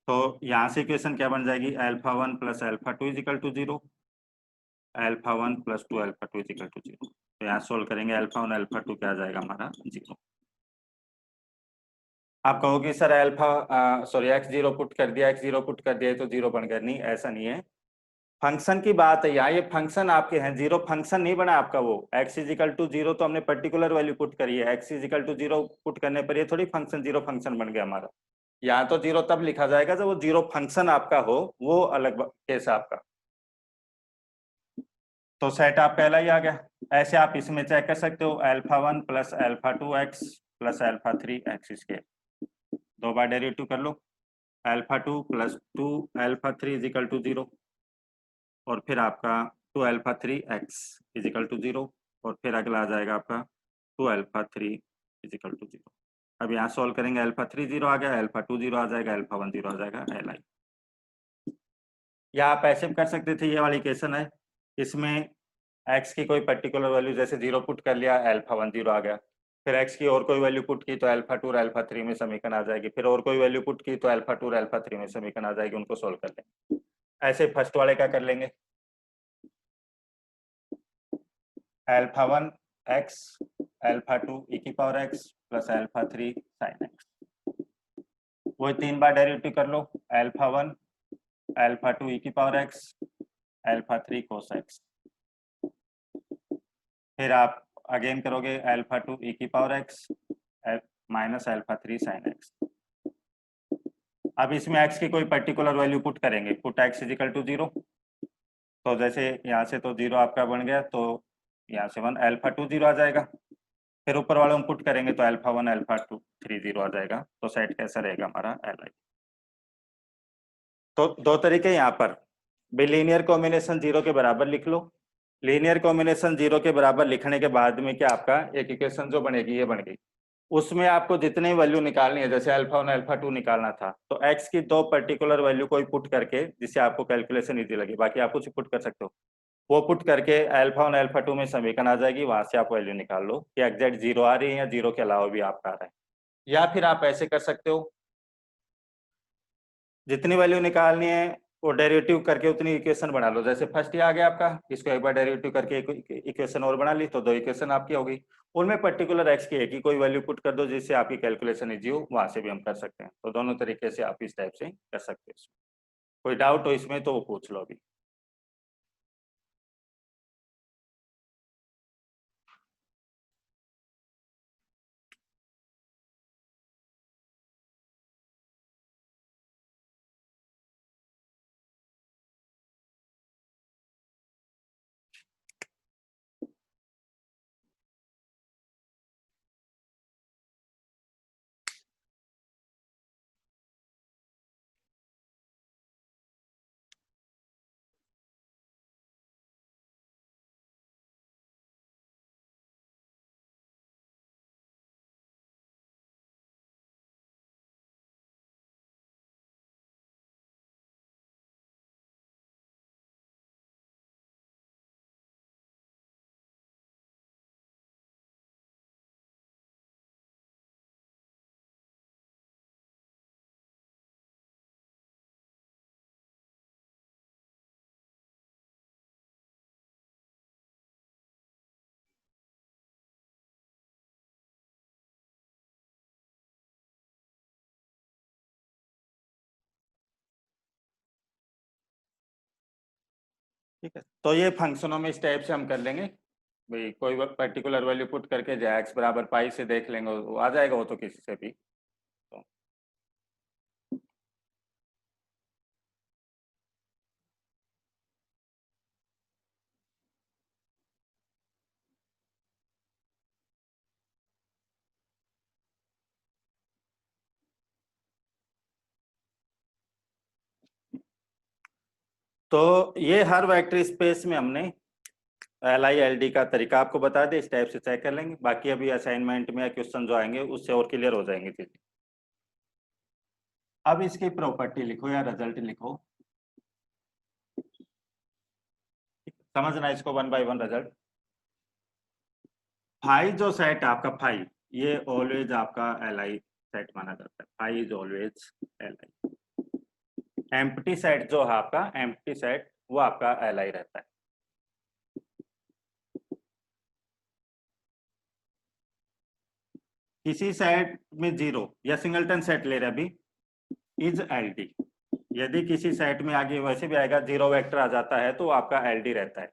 A: तो यहां से इक्वेशन क्या बन जाएगी, alpha one plus alpha two is equal to zero, alpha one plus two alpha two is equal to zero. तो यहाँ सोल्व करेंगे, अल्फा वन अल्फा टू क्या आ जाएगा हमारा, जीरो। आप कहोगे sir alpha sorry x zero put कर दिया, एक्स जीरो पुट कर दिया तो जीरो बन गया, नहीं ऐसा नहीं है, फंक्शन की बात है यहाँ, ये फंक्शन आपके हैं, जीरो फंक्शन नहीं बना आपका, वो एक्स इजिकल टू जीरो तो हमने पर्टिकुलर वैल्यू पुट करी है, x is equal to zero put करने पर ये थोड़ी फंक्शन जीरो फंक्शन बन गया हमारा। यहाँ तो जीरो तब लिखा जाएगा जब वो जीरो फंक्शन आपका हो, वो अलग केस है आपका। तो सेट आप पहला ही आ गया। ऐसे आप इसमें चेक कर सकते हो, alpha one plus alpha two x plus alpha three x square, दो बार डेरिवेटिव कर लो, alpha two plus two alpha three is equal to zero, और फिर आपका two alpha three x is equal to zero, और फिर अगला आ जाएगा आपका two alpha three is equal to zero. अब यहाँ सॉल्व करेंगे, अल्फा थ्री जीरो आ गया, अल्फा टू जीरो आ जाएगा, अल्फा वन जीरो आ जाएगा, एल आई। या आप ऐसे भी कर सकते थे, ये वाली इक्वेशन है, इसमें एक्स की कोई पर्टिकुलर वैल्यू जैसे जीरो पुट कर लिया, अल्फा वन जीरो आ गया, फिर एक्स की और कोई वैल्यू पुट की तो अल्फा टू और अल्फा थ्री में समीकरण आ जाएगी, फिर और कोई वैल्यू पुट की तो अल्फा टू और अल्फा थ्री में समीकरण आ जाएगी, उनको सोल्व कर लेंगे। ऐसे फर्स्ट वाले का कर लेंगे, अल्फा 1 एक्स, अल्फा 2 ई की power x plus alpha 3 sine x. वो 3 बार डेरिवेटिव कर लो, अल्फा 1 अल्फा 2 ई की power x, alpha 3 cos x. फिर आप अगेन करोगे अल्फा 2 ई की power x minus alpha 3 sine x. अब इसमें x की कोई पर्टिकुलर वैल्यू पुट करेंगे, put x is equal to 0। तो जैसे यहाँ से तो 0 आपका बन गया, तो यहाँ से 1 अल्फा 2 0 आ जाएगा। फिर ऊपर वालों में पुट करेंगे तो अल्फा 1 अल्फा 2 3 0 आ जाएगा। तो सेट कैसा रहेगा हमारा Li। तो दो तरीके यहाँ पर, लीनियर कॉम्बिनेशन 0 के बराबर लिख लो। लीनियर कॉम्बिनेशन 0 के बराबर लिखने के बाद में क्या आपका एक इक्वेशन जो बनेगी ये बन गई। उसमें आपको जितनी वैल्यू निकालनी है, जैसे अल्फा 1 अल्फा 2 निकालना था, तो x की दो पर्टिकुलर वैल्यू कोई पुट करके जिससे आपको कैलकुलेशन इजी लगे, बाकी आप कुछ पुट कर सकते हो, वो पुट करके अल्फा 1 अल्फा 2 में समीकरण आ जाएगी, वहां से आप वैल्यू निकाल लो कि एग्जैक्ट 0 आ रही है या 0 के अलावा भी आपका आ रहा है। या फिर आप ऐसे कर सकते हो, जितनी वैल्यू निकालनी है वो डेरिवेटिव करके उतनी इक्वेशन बना लो। जैसे फर्स्ट ये आ गया आपका, इसको एक बार डेरिवेटिव करके एक इक्वेशन और बना ली, तो दो इक्वेशन आपकी होगी। उनमें पर्टिकुलर एक्स की एक ही कोई वैल्यू पुट कर दो जिससे आपकी कैलकुलेशन इजी हो, वहां से भी हम कर सकते हैं। तो दोनों तरीके से आप इस टाइप से कर सकते हो। कोई डाउट हो इसमें तो वो पूछ लो अभी। ठीक है, तो ये फंक्शनों में इस टाइप से हम कर लेंगे भाई, कोई पर्टिकुलर वैल्यू पुट करके जो एक्स बराबर पाई से देख लेंगे, वो आ जाएगा, वो तो किसी से भी। तो तो ये हर वेक्टर स्पेस में हमने LI LD का तरीका आपको बता दे, इस टाइप से चेक कर लेंगे। बाकी अभी असाइनमेंट में या क्वेश्चन जो आएंगे उससे और क्लियर हो जाएंगे चीजें। अब इसकी प्रॉपर्टी लिखो या रिजल्ट लिखो, समझना इसको one by one result. Phi जो सेट आपका फाई, ये ऑलवेज आपका LI सेट माना जाता है। Phi is always LI। Empty set जो है आपका, एम्प्टी सेट वो आपका LI रहता है। किसी सेट में 0 या सिंगलटन सेट ले रहे अभी, इज LD। यदि किसी सेट में आगे वैसे भी आएगा 0 वेक्टर आ जाता है तो आपका LD रहता है।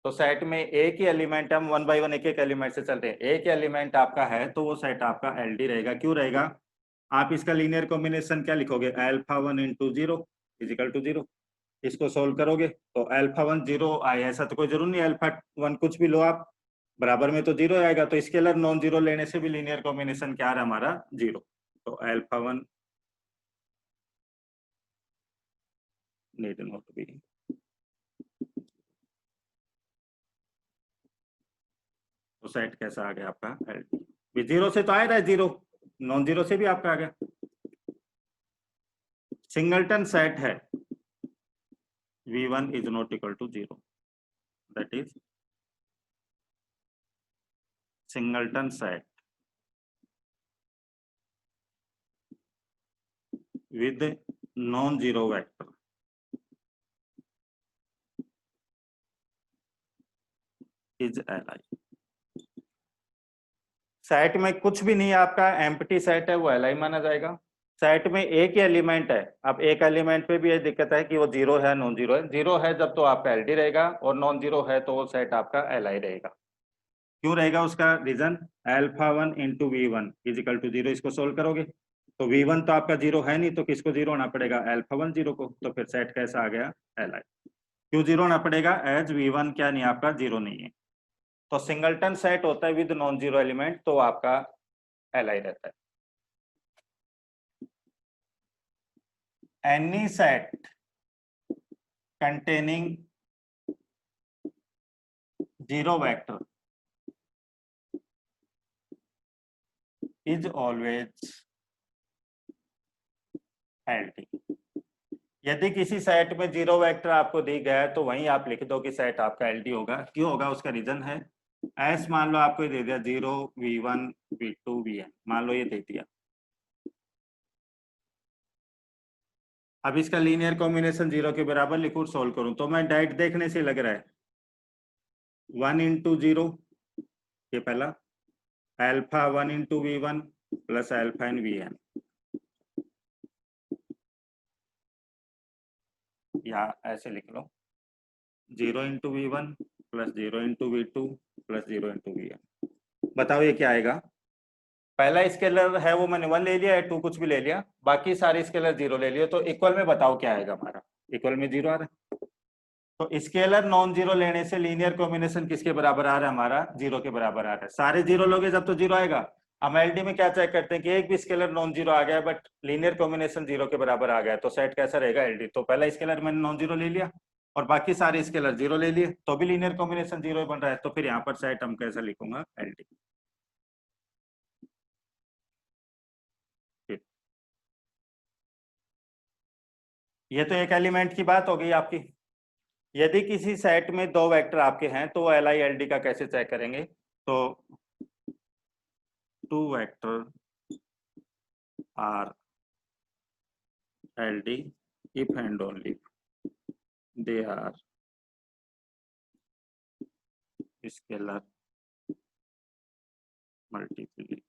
A: तो सेट में एक ही एलिमेंट, हम वन बाय वन एक एक एलिमेंट से चलते हैं, एक एलिमेंट आपका है तो वो सेट आपका LD रहेगा। क्यों रहेगा? आप इसका लीनियर कॉम्बिनेशन क्या लिखोगे, अल्फा 1 इंटू 0 इजिकल टू 0। इसको सोल्व करोगे तो अल्फा 1 0 आए, ऐसा तो कोई जरूर नहीं, अल्फा 1 कुछ भी लो आप, बराबर में तो 0 आएगा। तो स्केलर नॉन जीरो लेने से भी लीनियर कॉम्बिनेशन क्या आ रहा है हमारा, 0। तो अल्फा 1 नीड नॉट बी। तो सेट कैसा आ गया आपका LD, 0 से तो आ रहा है 0, नॉन जीरो से भी आपका आ गया। सिंगलटन सेट है V1 is not equal to 0, that is singleton set with non-zero vector is Li। Set में कुछ भी नहीं है आपका, एम्प्टी सेट है, वो एल माना जाएगा। सेट में एक ही एलिमेंट है, अब एक एलिमेंट पे भी ये दिक्कत है कि वो जीरो है नॉन जीरो है। जीरो है जब तो आपका एल डी रहेगा, और नॉन जीरो है तो वो सेट आपका एल आई रहेगा। क्यों रहेगा उसका reason, alpha one into V one equal to zero. इसको सोल्व करोगे तो वी वन तो आपका जीरो है नहीं, तो किसको जीरो होना पड़ेगा, अल्फा वन जीरो को। तो फिर सेट कैसा आ गया, एल आई। क्यों जीरो होना पड़ेगा, एज वी वन क्या नहीं आपका जीरो नहीं है। तो सिंगलटन सेट होता है विद नॉन जीरो एलिमेंट, तो आपका एल आई रहता है। Any set containing zero vector is always LT। यदि किसी सेट में जीरो वेक्टर आपको दी गया है तो वहीं आप लिख दो कि सेट आपका एलटी होगा। क्यों होगा, उसका रीजन है एस मान लो आपको दे दिया, zero V one V two V N मान लो ये दे दिया। अब इसका लीनियर कॉम्बिनेशन जीरो के बराबर लिखूं, सोल्व करूं तो मैं डायरेक्ट देखने से लग रहा है 1 into 0, ये पहला, alpha 1 into V1 plus alpha n V n, या ऐसे लिख लो 0 into V1 plus 0 into V2 plus 0 into V n। बताओ ये क्या आएगा। पहला स्केलर है वो मैंने 1 ले लिया है, 2 कुछ भी ले लिया, बाकी सारे स्केलर 0 ले लिया, तो इक्वल में बताओ क्या आएगा हमारा, इक्वल में 0 आ रहा है। तो स्केलर नॉन जीरो लेने से लीनियर कॉम्बिनेशन किसके बराबर आ रहा है हमारा, 0 के बराबर आ रहा है। सारे 0 लोगे जब तो 0 आएगा। हम एलडी में क्या चेक करते हैं कि एक भी स्केलर नॉन जीरो आ गया बट लीनियर कॉम्बिनेशन 0 के बराबर आ गया, तो सेट कैसा रहेगा, एलडी। तो पहला स्केलर मैंने नॉन जीरो ले लिया और बाकी सारे स्केलर 0 ले लिए, तो भी लीनियर कॉम्बिनेशन 0 बन रहा है। तो फिर यहाँ पर सेट हम कैसा लिखूंगा, एलडी। ये तो एक एलिमेंट की बात हो गई आपकी। यदि किसी सेट में दो वेक्टर आपके हैं तो एल आई एल डी का कैसे चेक करेंगे। तो two vector are L D if and only they are scalar multiplicative.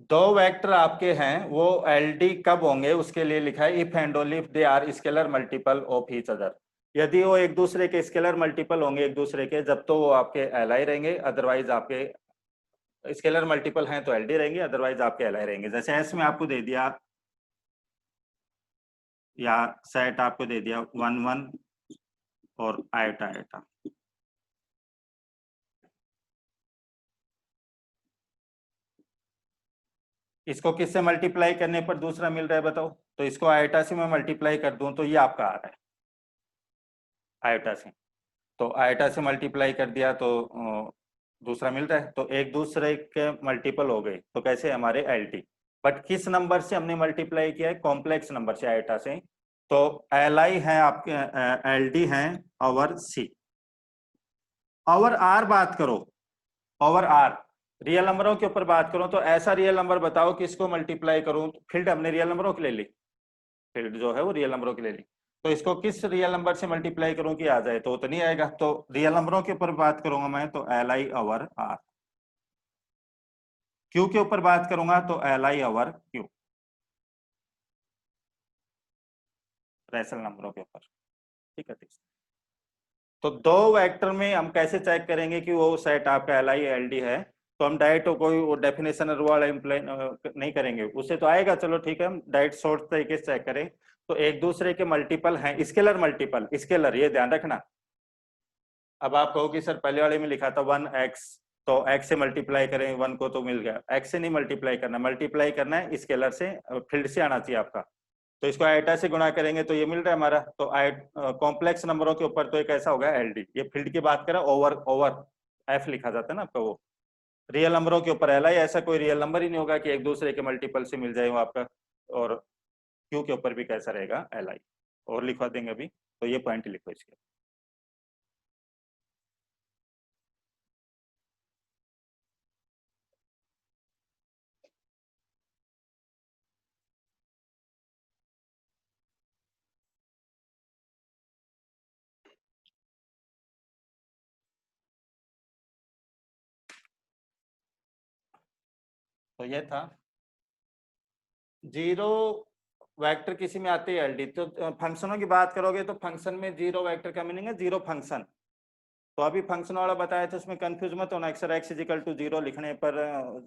A: दो वेक्टर आपके हैं, वो एल डी कब होंगे उसके लिए लिखा है if and only if they are scalar multiple of each other. यदि वो एक दूसरे के स्केलर मल्टीपल होंगे एक दूसरे के, जब तो वो आपके एल आई रहेंगे, अदरवाइज आपके स्केलर मल्टीपल हैं तो एल डी रहेंगे, अदरवाइज आपके एल आई रहेंगे। जैसे एस में आपको दे दिया, या सेट आपको दे दिया 1 1 और आयटा आयटा, इसको किससे मल्टीप्लाई करने पर दूसरा मिल रहा है बताओ। तो इसको आयटा से मैं मल्टीप्लाई कर दूं तो ये आपका आ रहा है आयटा से। तो आयटा से मल्टीप्लाई कर दिया तो दूसरा मिल रहा है, तो एक दूसरे के मल्टीपल हो गए तो कैसे हमारे एल टी। बट किस नंबर से हमने मल्टीप्लाई किया है, कॉम्प्लेक्स नंबर से, आयटा से। तो एल आई है आपके, एल डी है ओवर सी। ओवर आर बात करो, ओवर आर रियल नंबरों के ऊपर बात करूं तो ऐसा रियल नंबर बताओ कि इसको मल्टीप्लाई करूं। फील्ड हमने रियल नंबरों की ले ली, फील्ड जो है वो रियल नंबरों की ले ली, तो इसको किस रियल नंबर से मल्टीप्लाई करूं कि आ जाए, तो नहीं आएगा। तो रियल नंबरों के ऊपर बात करूंगा मैं तो L I over R. Q के ऊपर बात करूंगा तो L I over Q, rational नंबरों के ऊपर। ठीक है, ठीक। तो दो वेक्टर में हम कैसे चेक करेंगे कि वो सेट आपका एल आई एल डी है। तो हम डायरेक्ट कोई वो डेफिनेशन वाला इम्प्लाई नहीं करेंगे, उससे तो आएगा, चलो ठीक है, हम डायरेक्ट शॉर्ट तरीके से चेक करें। तो एक दूसरे के मल्टीपल हैं, स्केलर मल्टीपल, स्केलर ये ध्यान रखना। अब आप कहो कि सर पहले वाले में लिखा था 1x, तो x से मल्टीप्लाई करें 1 को तो मिल गया, x से नहीं मल्टीप्लाई करना, मल्टीप्लाई करना है स्केलर से, फील्ड से आना चाहिए आपका। तो इसको आयटा से गुणा करेंगे तो ये मिल रहा है हमारा। तो कॉम्प्लेक्स नंबरों के ऊपर तो एक ऐसा होगा एलडी, ये फील्ड की बात करें, ओवर ओवर एफ लिखा जाता है ना आपका वो। रियल नंबरों के ऊपर एल आई, ऐसा कोई रियल नंबर ही नहीं होगा कि एक दूसरे के मल्टीपल से मिल जाए वो आपका। और क्यू के ऊपर भी कैसा रहेगा, एल आई। और लिखवा देंगे अभी, तो ये पॉइंट लिखो इसके। तो ये था जीरो वेक्टर, किसी में आती है एलडी। तो फंक्शनों की बात करोगे तो फंक्शन में जीरो वेक्टर का मीनिंग है जीरो फंक्शन। तो अभी फंक्शन वाला बताया था, उसमें कंफ्यूज मत होना। अक्सर एक्स इजिकल टू जीरो लिखने पर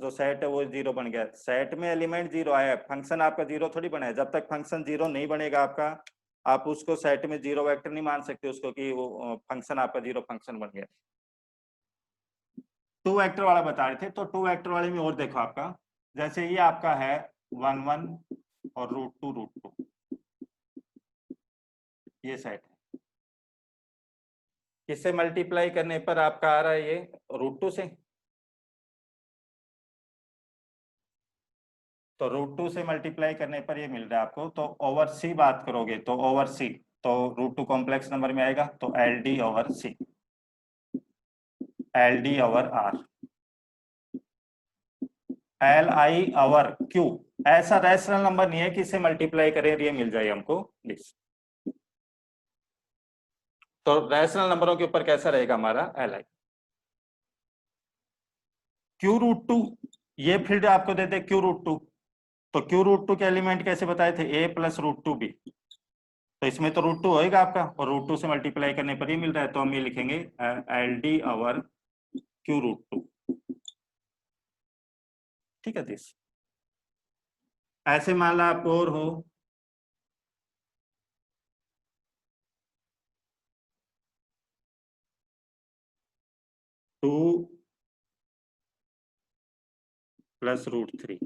A: जो सेट है वो जीरो बन गया। सेट में एलिमेंट जीरो आया, फंक्शन आपका जीरो थोड़ी बना है। जब तक फंक्शन जीरो नहीं बनेगा आपका, आप उसको सेट में जीरो वेक्टर नहीं मान सकते उसको कि वो फंक्शन आपका जीरो फंक्शन बन गया। टू वेक्टर वाला बता रहे थे, तो टू वेक्टर वाले में और देखो आपका, जैसे ये आपका है 1 1 और √2 ये सेट है। किससे मल्टीप्लाई करने पर आपका आ रहा है ये √2 से? तो √2 से मल्टीप्लाई करने पर ये मिल रहा है आपको। तो ओवर सी बात करोगे तो ओवर सी, तो √2 कॉम्प्लेक्स नंबर में आएगा, तो L D over C, L D over R, L I over Q. ऐसा रैशनल नंबर नहीं है कि इसे मल्टीप्लाई करें ये मिल जाए हमको प्लीज। तो रैशनल नंबरों के ऊपर कैसा रहेगा हमारा एल आई। Q√2 ये फील्ड आपको देते Q√2, तो Q√2 के एलिमेंट कैसे बताए थे? A plus √2B। तो इसमें तो √2 होएगा आपका, और √2 से मल्टीप्लाई करने पर ही मिल रहा है, तो हम ये लिखेंगे एल डी ओवर Q√2। ठीक है दिस। ऐसे मान ला आप और हो, टू प्लस √3,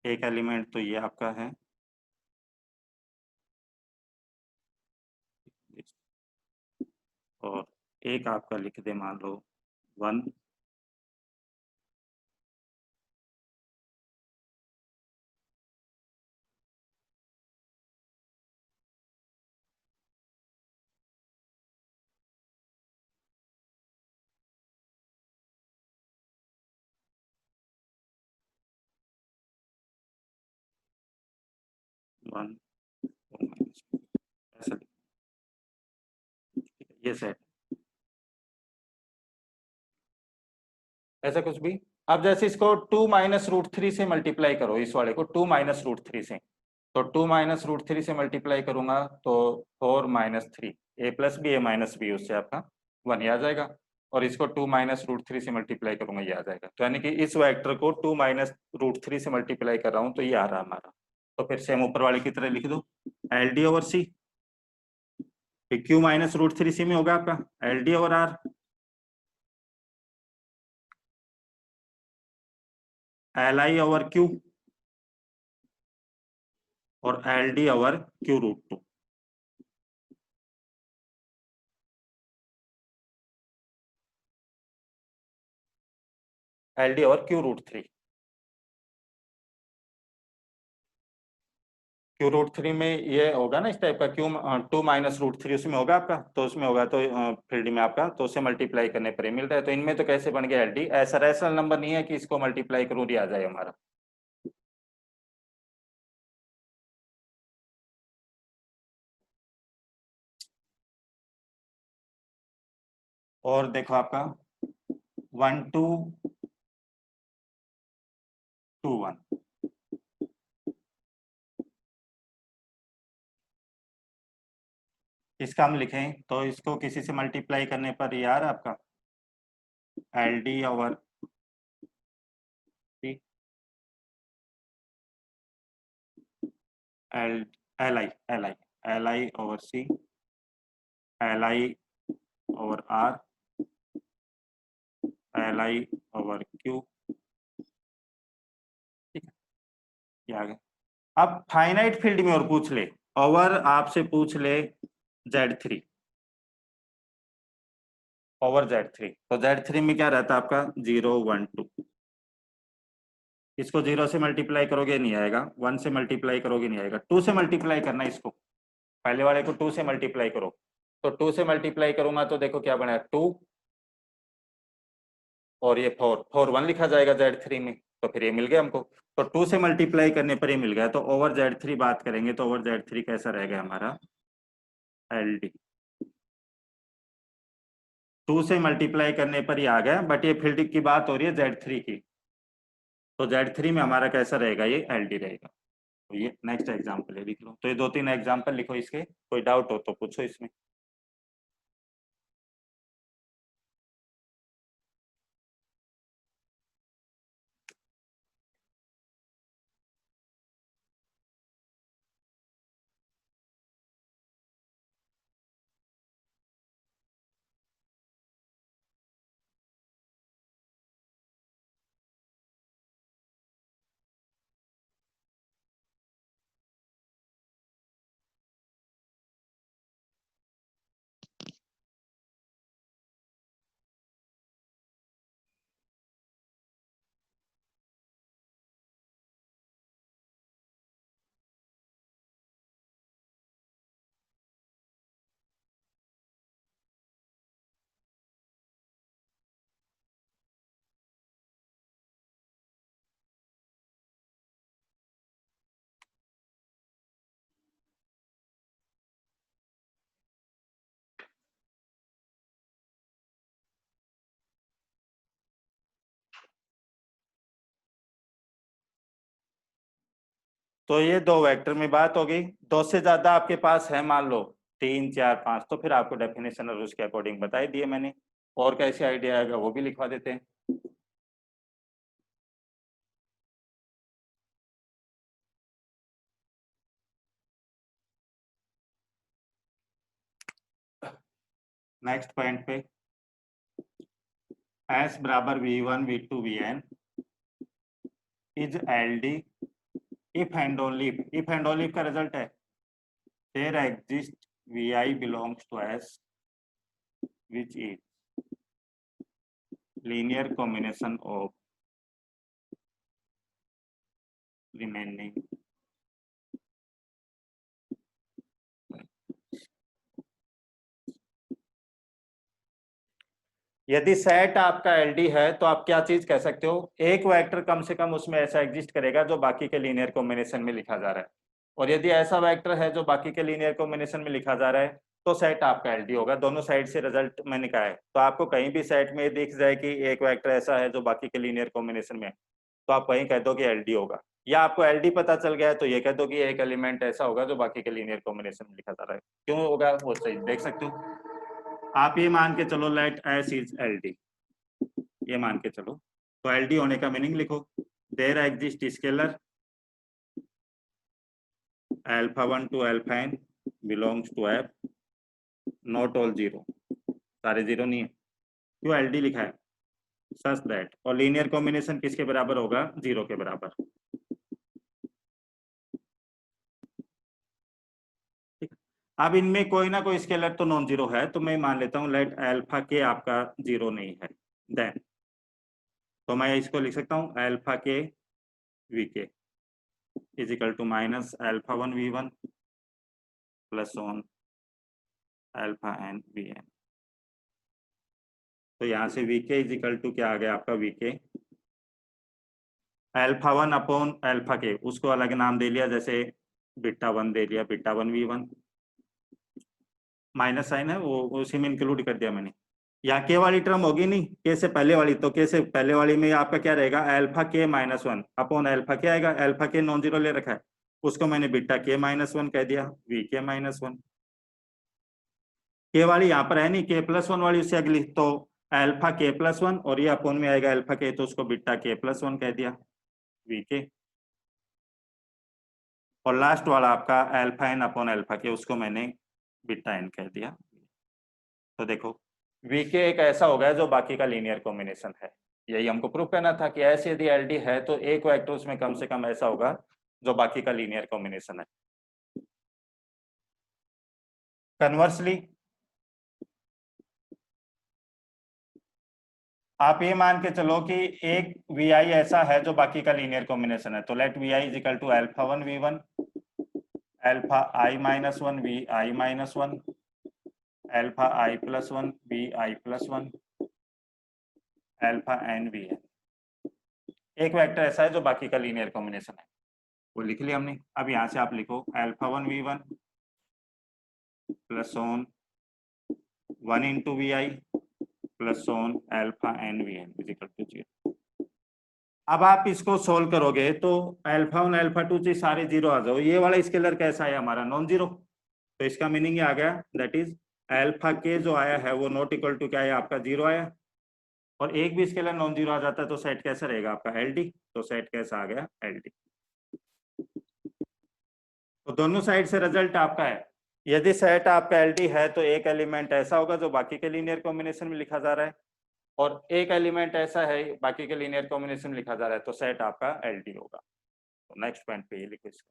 A: एक एलिमेंट तो ये आपका है, और एक आपका लिख दे मान लो 1 1 ऐसा ये सेट, ऐसा कुछ भी। अब जैसे इसको 2 माइनस √3 से मल्टीप्लाई करो, इस वाले को 2 माइनस √3 से, तो 2 माइनस √3 से मल्टीप्लाई करूंगा तो 4 माइनस 3, ए प्लस बी ए माइनस बी, उससे आपका 1 ही आ जाएगा। और इसको 2 माइनस √3 से मल्टीप्लाई करूंगा, ये आ जाएगा। तो यानी कि इस वेक्टर को 2 माइनस √3 से मल्टीप्लाई कर रहा हूँ, तो ये आ रहा है हमारा। तो फिर सेम ऊपर वाले की तरह लिख दो L D over C, Q minus √3 C में होगा आपका L D over R, L I over Q, और L D over Q√2। L D over Q√3, Q√3 में ये होगा ना इस टाइप का, क्यू 2 माइनस √3 उसमें होगा आपका, तो उसमें होगा तो फील्ड में आपका, तो उसे मल्टीप्लाई करने पर ही मिल रहा है। तो इनमें तो कैसे बन गया एल डी? ऐसा रैशनल नंबर नहीं है कि इसको मल्टीप्लाई करूँ आ जाए हमारा। और देखो आपका 1 2 2 1, इसका हम लिखें तो इसको किसी से मल्टीप्लाई करने पर यार आपका L D over L L I L I L I over C, L I over R, L I over Q. ठीक है, ये आ गया। अब फाइनाइट फील्ड में और पूछ ले, ओवर आपसे पूछ ले Z3, ओवर Z3, तो Z3 में क्या रहता है आपका 0 1 2। इसको 0 से मल्टीप्लाई करोगे नहीं आएगा, 1 से मल्टीप्लाई करोगे नहीं आएगा, 2 से मल्टीप्लाई करना इसको, पहले वाले को 2 से मल्टीप्लाई करो। तो 2 से मल्टीप्लाई करूंगा तो देखो क्या बना, 2 और ये 4 4 1 लिखा जाएगा Z3 में, तो फिर ये मिल गया हमको। तो 2 से मल्टीप्लाई करने पर ये मिल गया। तो ओवर Z3 बात करेंगे तो ओवर Z3 कैसा रहेगा हमारा एल डी। 2 से मल्टीप्लाई करने पर ही आ गया, बट ये फील्ड की बात हो रही है Z3 की, तो Z3 में हमारा कैसा रहेगा, ये LD रहेगा। तो ये नेक्स्ट एग्जाम्पल है, लिख लो। तो ये 2-3 एग्जाम्पल लिखो इसके, कोई डाउट हो तो पूछो इसमें। तो ये 2 वेक्टर में बात हो गई। 2 से ज्यादा आपके पास है, मान लो 3, 4, 5, तो फिर आपको डेफिनेशन और उसके अकॉर्डिंग बताई दिए मैंने। और कैसे आइडिया आएगा वो भी लिखवा देते हैं। नेक्स्ट पॉइंट पे, S बराबर V1 V2 Vn is LD if and only if and only का रिजल्ट है there exist Vi belongs to S which is linear combination of remaining यदि सेट आपका LD है तो आप क्या चीज कह सकते हो, एक वेक्टर कम से कम उसमें ऐसा एग्जिस्ट करेगा जो बाकी के लीनियर कॉम्बिनेशन में लिखा जा रहा है। और यदि ऐसा वेक्टर है जो बाकी के लीनियर कॉम्बिनेशन में लिखा जा रहा है तो सेट आपका LD होगा। दोनों साइड से रिजल्ट मैंने कहा है, तो आपको कहीं भी सेट में दिख जाए कि एक वेक्टर ऐसा है जो बाकी के लीनियर कॉम्बिनेशन में है, तो आप कहीं कह दो कि LD होगा। या आपको LD पता चल गया है तो ये कह दो कि एक एलिमेंट ऐसा होगा जो बाकी के लीनियर कॉम्बिनेशन में लिखा जा रहा है। क्यों होगा वो सही देख सकते हो। आप ये मान के चलो लेट S इज LD, ये मान के चलो, तो LD होने का मीनिंग लिखो, there exist scalar α1 to αn belongs to F not all zero, सारे जीरो नहीं है। क्यों LD लिखा है, सच दैट, और लीनियर कॉम्बिनेशन किसके बराबर होगा, 0 के बराबर। ठीक, अब इनमें कोई ना कोई स्केलर तो नॉन जीरो है, तो मैं मान लेता हूं लेट अल्फा के आपका 0 नहीं है, देन तो मैं इसको लिख सकता हूं alpha k VK is equal to minus α1 V1 plus on αn Vn। तो यहाँ से VK इज इक्वल टू क्या आ गया आपका, VK α1 अपॉन अल्फा के, उसको अलग नाम दे लिया, जैसे β1 दे लिया, β1 V1, माइनस साइन है वो उसी में इंक्लूड कर दिया मैंने। यहाँ के वाली टर्म होगी नहीं, के से पहले वाली, तो के से पहले वाली में आपका क्या रहेगा, अल्फा के -1 अपॉन अल्फा के आएगा, अल्फा के नॉन जीरो ले रखा है, उसको मैंने बीटा के -1 कह दिया, वी के -1। के वाली यहाँ पर है नहीं, के +1 वाली उससे अगली, तो अल्फा के +1 और ये अपॉन में आएगा अल्फा के, तो उसको बीटा के +1 कह दिया, वी के। और लास्ट वाला आपका अल्फा एन अपॉन अल्फा के, उसको मैंने बीटा एन कह दिया। तो देखो वीके एक ऐसा होगा जो बाकी का लीनियर कॉम्बिनेशन है, यही हमको प्रूव करना था कि ऐसे यदि एलडी है तो एक वेक्टर उसमें कम से कम ऐसा होगा जो बाकी का लीनियर कॉम्बिनेशन है। कन्वर्सली आप ये मान के चलो कि एक वी आई ऐसा है जो बाकी का लीनियर कॉम्बिनेशन है, तो let V I is equal to α1 V1 alpha I-1 Vi-1 alpha I+1 Vi+1 alpha n Vn। एक वेक्टर ऐसा है जो बाकी का लीनियर कॉम्बिनेशन है, वो लिख लिया हमने। अब यहाँ से आप लिखो α1 V1 plus on 1 into V I plus on alpha N V N is equal to 0। अब आप इसको सोल्व करोगे तो अल्फा 1 अल्फा 2 से सारे जीरो आ जाओ। ये वाला स्केलर कैसा है हमारा, नॉन जीरो, तो इसका मीनिंग ये आ गया दैट इज अल्फा के जो आया है वो नॉट इक्वल टू क्या है आपका जीरो आया, और एक भी स्केलर नॉन जीरो आ जाता है तो सेट कैसा रहेगा आपका एल डी, तो सेट कैसा आ गया एल डी। तो दोनों साइड से रिजल्ट आपका है। यदि सेट आपका एल डी है तो एक एलिमेंट ऐसा होगा जो बाकी के लीनियर कॉम्बिनेशन में लिखा जा रहा है, और एक एलिमेंट ऐसा है बाकी के लीनियर कॉम्बिनेशन में लिखा जा रहा है, तो सेट आपका एल डी होगा। तो नेक्स्ट पॉइंट पे ये लिखो इसका।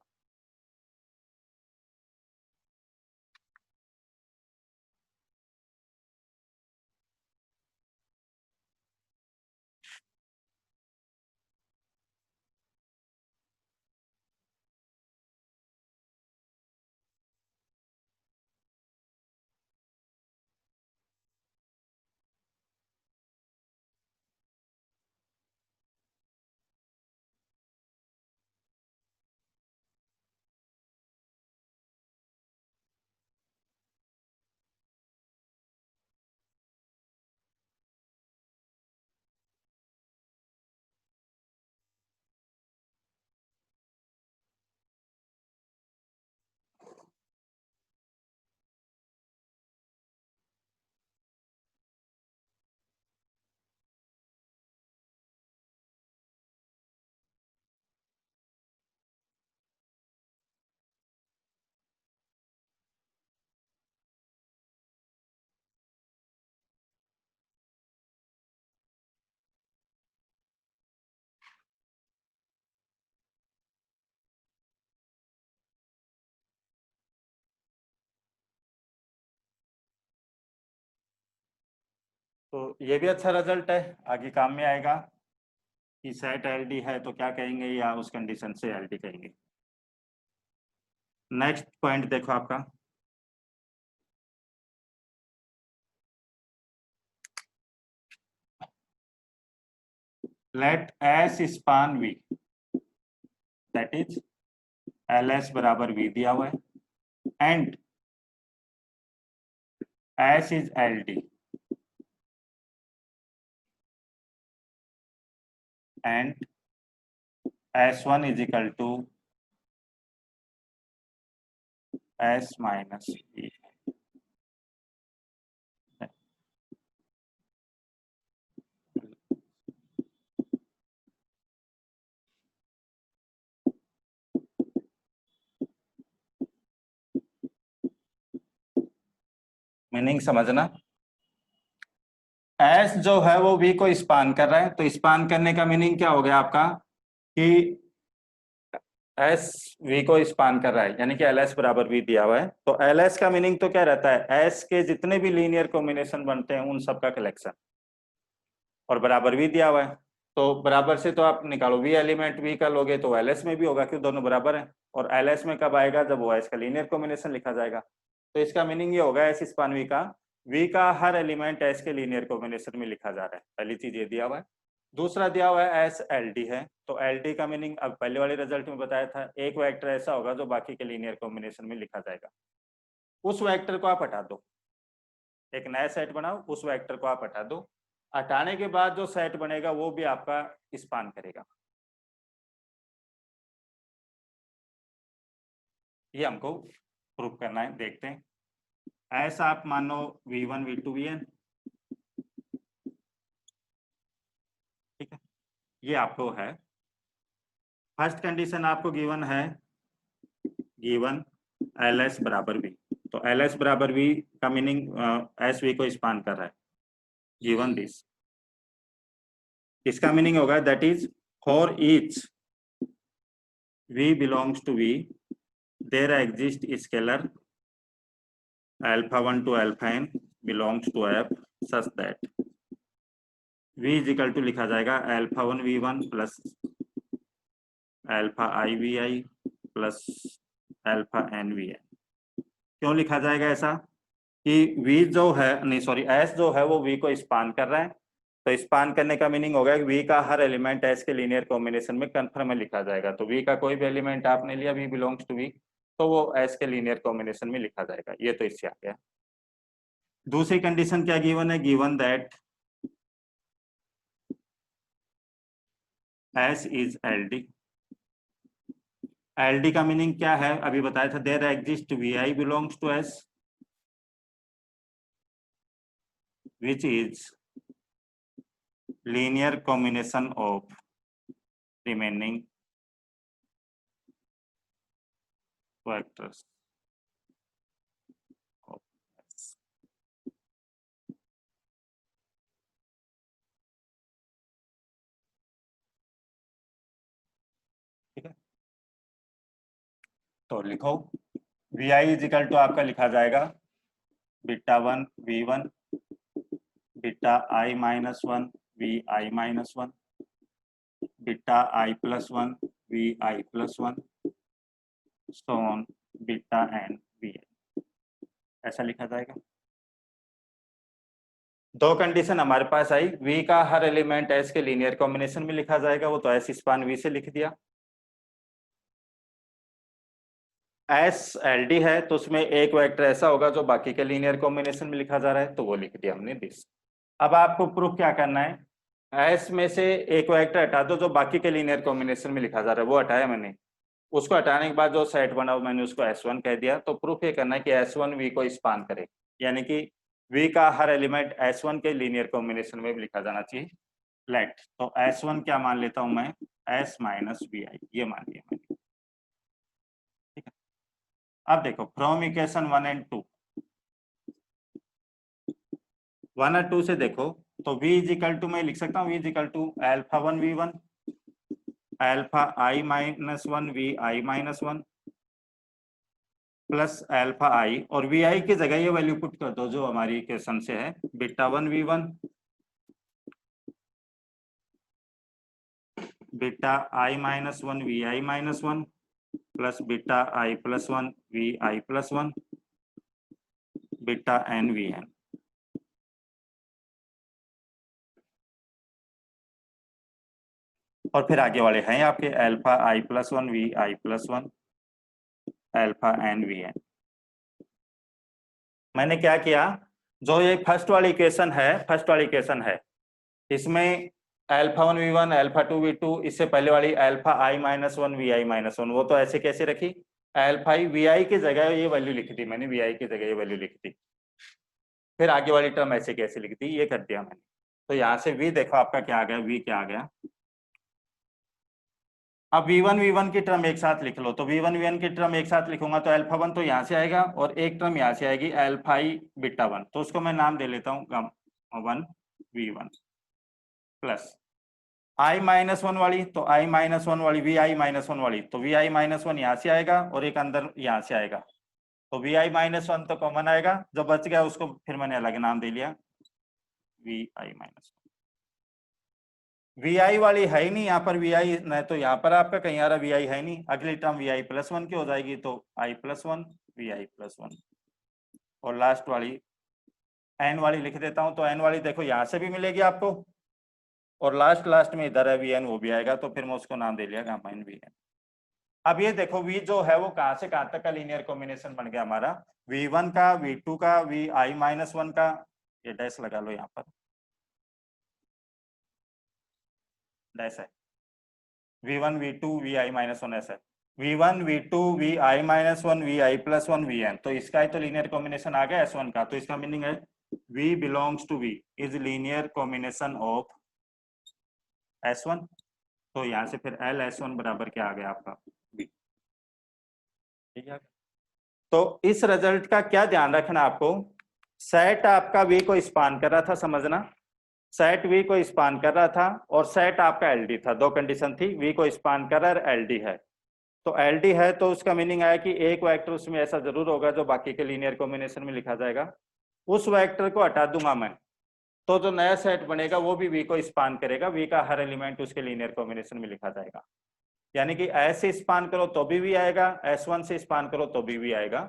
A: तो ये भी अच्छा रिजल्ट है, आगे काम में आएगा कि सेट एल डी है तो क्या कहेंगे, या उस कंडीशन से एल डी कहेंगे। नेक्स्ट पॉइंट देखो आपका, let S span V, that is L S बराबर वी दिया हुआ है, and S is L D, and S1 is equal to S minus E। Meaning समझना, S जो है वो V को स्पान कर रहा है, तो स्पान करने का मीनिंग क्या हो गया आपका कि S V को स्पान कर रहा है, यानी कि LS बराबर V दिया हुआ है, तो LS का मीनिंग तो क्या रहता है, S के जितने भी लीनियर कॉम्बिनेशन बनते हैं उन सबका कलेक्शन, और बराबर V दिया हुआ है, तो बराबर से तो आप निकालो V एलिमेंट V का लोगे तो LS में भी होगा, क्यों दोनों बराबर है, और LS में कब आएगा, जब वो S का लीनियर कॉम्बिनेशन लिखा जाएगा। तो इसका मीनिंग ये होगा S स्पान V का हर एलिमेंट S के लीनियर कॉम्बिनेशन में लिखा जा रहा है, पहली चीज ये दिया हुआ है। दूसरा दिया हुआ है एस एल डी है, तो एल डी का मीनिंग अब पहले वाले रिजल्ट में बताया था, एक वेक्टर ऐसा होगा जो बाकी के लीनियर कॉम्बिनेशन में लिखा जाएगा। उस वेक्टर को आप हटा दो, एक नया सेट बनाओ, उस वेक्टर को आप हटा दो, हटाने के बाद जो सेट बनेगा वो भी आपका स्पान करेगा। ये हमको प्रूफ करना है, देखते हैं। ऐसा आप मानो V1 V2 Vn, ठीक है, ये आपको है। फर्स्ट कंडीशन आपको गिवन है, गिवन एल एस बराबर वी, तो एल एस बराबर वी का मीनिंग एस वी को स्पान कर रहा है, गिवन दिस, इसका मीनिंग होगा that is for each v belongs to v there exists scalar alpha 1 to alpha n belongs to f such that v is equal to लिखा जाएगा alpha 1 v1 plus alpha I vi plus alpha n vn। क्यों लिखा जाएगा ऐसा कि v जो है, नहीं सॉरी, s जो है वो v को स्पान कर रहा है, तो स्पान करने का मीनिंग होगा कि v का हर एलिमेंट s के लीनियर कॉम्बिनेशन में कन्फर्म में लिखा जाएगा, तो v का कोई भी एलिमेंट आपने लिया v बिलोंग्स टू v, तो वो s के लीनियर कॉम्बिनेशन में लिखा जाएगा। ये तो इससे आ गया। दूसरी कंडीशन क्या गिवन है, given that S is L D. L D का मीनिंग क्या है अभी बताया था, there exist V I belongs to S which is linear combination of remaining vectors of S. ठीक है, तो लिखो V I is equal to आपका लिखा जाएगा beta 1 V1 beta I minus 1 VI minus 1 beta I plus 1 VI plus 1 सोन beta n VI, ऐसा लिखा जाएगा। दो कंडीशन हमारे पास आई, V का हर एलिमेंट S के लीनियर कॉम्बिनेशन में लिखा जाएगा, वो तो S स्पान V से लिख दिया। एस एल डी है तो उसमें एक वेक्टर ऐसा होगा जो बाकी के लीनियर कॉम्बिनेशन में लिखा जा रहा है, तो वो लिख दिया हमने दिस। अब आपको प्रूफ क्या करना है, एस में से एक वेक्टर हटा दो जो बाकी के लीनियर कॉम्बिनेशन में लिखा जा रहा है, वो हटाया मैंने। उसको हटाने के बाद जो सेट बना मैंने उसको S1 कह दिया। तो प्रूफ ये करना है कि S1 V को स्पान करे, यानी कि V का हर एलिमेंट S1 के लीनियर कॉम्बिनेशन में भी लिखा जाना चाहिए। लेट तो S1 क्या मान लेता हूं मैं, S माइनस VI, ये मान लिया मैंने। ठीक है, अब देखो फ्रॉम इक्वेशन 1 एंड 2, 1 और 2 से देखो तो V इज इक्वल टू मैं लिख सकता हूँ V is equal to alpha 1 V1 alpha I minus 1 VI minus 1 plus alpha I, और VI की जगह ये वैल्यू पुट कर दो जो हमारी इक्वेशन से है, beta 1 V1 beta I minus 1 VI minus 1 plus beta I plus 1 VI plus 1 beta n VN। और फिर आगे वाले हैं आपके alpha I plus 1 VI plus 1 alpha n VN। मैंने क्या किया, जो ये फर्स्ट वाली इक्वेशन है, इसमें अल्फा 1 V1 अल्फा 2 V2, इससे पहले वाली alpha I minus 1 VI minus 1, वो तो ऐसे कैसे रखी, अल्फा I VI की जगह ये वैल्यू लिख दी मैंने, VI की जगह ये वैल्यू लिख दी। फिर आगे वाली टर्म ऐसे कैसे लिख दी, ये कर दिया मैंने। तो यहाँ से V देखो आपका क्या आ गया, V क्या आ गया। अब V1 की टर्म एक साथ लिख लो, तो V1 की टर्म एक साथ लिखूंगा तो अल्फा 1 तो यहाँ से आएगा और एक टर्म यहाँ से आएगी अल्फा I बीटा 1, तो उसको मैं नाम दे लेता हूँ 1 V1 प्लस I माइनस 1 वाली, तो I माइनस 1 वाली VI माइनस 1 वाली, तो VI माइनस 1 यहाँ से आएगा और एक अंदर यहाँ से आएगा, तो VI माइनस 1 तो कॉमन आएगा, जो बच गया उसको फिर मैंने अलग नाम दे लिया VI माइनस। VI वाली है ही नहीं यहाँ पर, VI नहीं तो यहाँ पर आपका कहीं आ रहा VI है नहीं, अगली टर्म VI प्लस 1 की हो जाएगी, तो I प्लस 1 VI प्लस 1, और लास्ट वाली N वाली लिख देता हूँ, तो N वाली देखो यहाँ से भी मिलेगी आपको, और लास्ट में इधर है VN, वो भी आएगा, तो फिर मैं उसको नाम दे लिया गामा इन VN। अब ये देखो V जो है वो कहां से कहां तक का लीनियर कॉम्बिनेशन बन गया हमारा, V1 का, V2 का, VI माइनस 1 का, ये डैश लगा लो यहाँ पर, डैश है, V1 V2 VI माइनस 1 ऐसा है, V1 V2 VI minus 1 VI plus 1 VN, तो इसका ही तो लीनियर कॉम्बिनेशन आ गया S1 का, तो इसका मीनिंग है V belongs to V is linear combination of S1, तो यहाँ से फिर L S1 बराबर क्या आ गया आपका V। ठीक है, तो इस रिजल्ट का क्या ध्यान रखना आपको, सेट आपका V को स्पान कर रहा था, समझना, सेट V को स्पान कर रहा था और सेट आपका LD था, दो कंडीशन थी, V को स्पान कर रहा है LD है, तो LD है तो उसका मीनिंग आया कि एक वेक्टर उसमें ऐसा जरूर होगा जो बाकी के लीनियर कॉम्बिनेशन में लिखा जाएगा, उस वेक्टर को हटा दूंगा मैं, तो जो नया सेट बनेगा वो भी V को स्पान करेगा, V का हर एलिमेंट उसके लीनियर कॉम्बिनेशन में लिखा जाएगा, यानी कि S से स्पान करो तो भी V आएगा, S1 से स्पान करो तो भी V आएगा।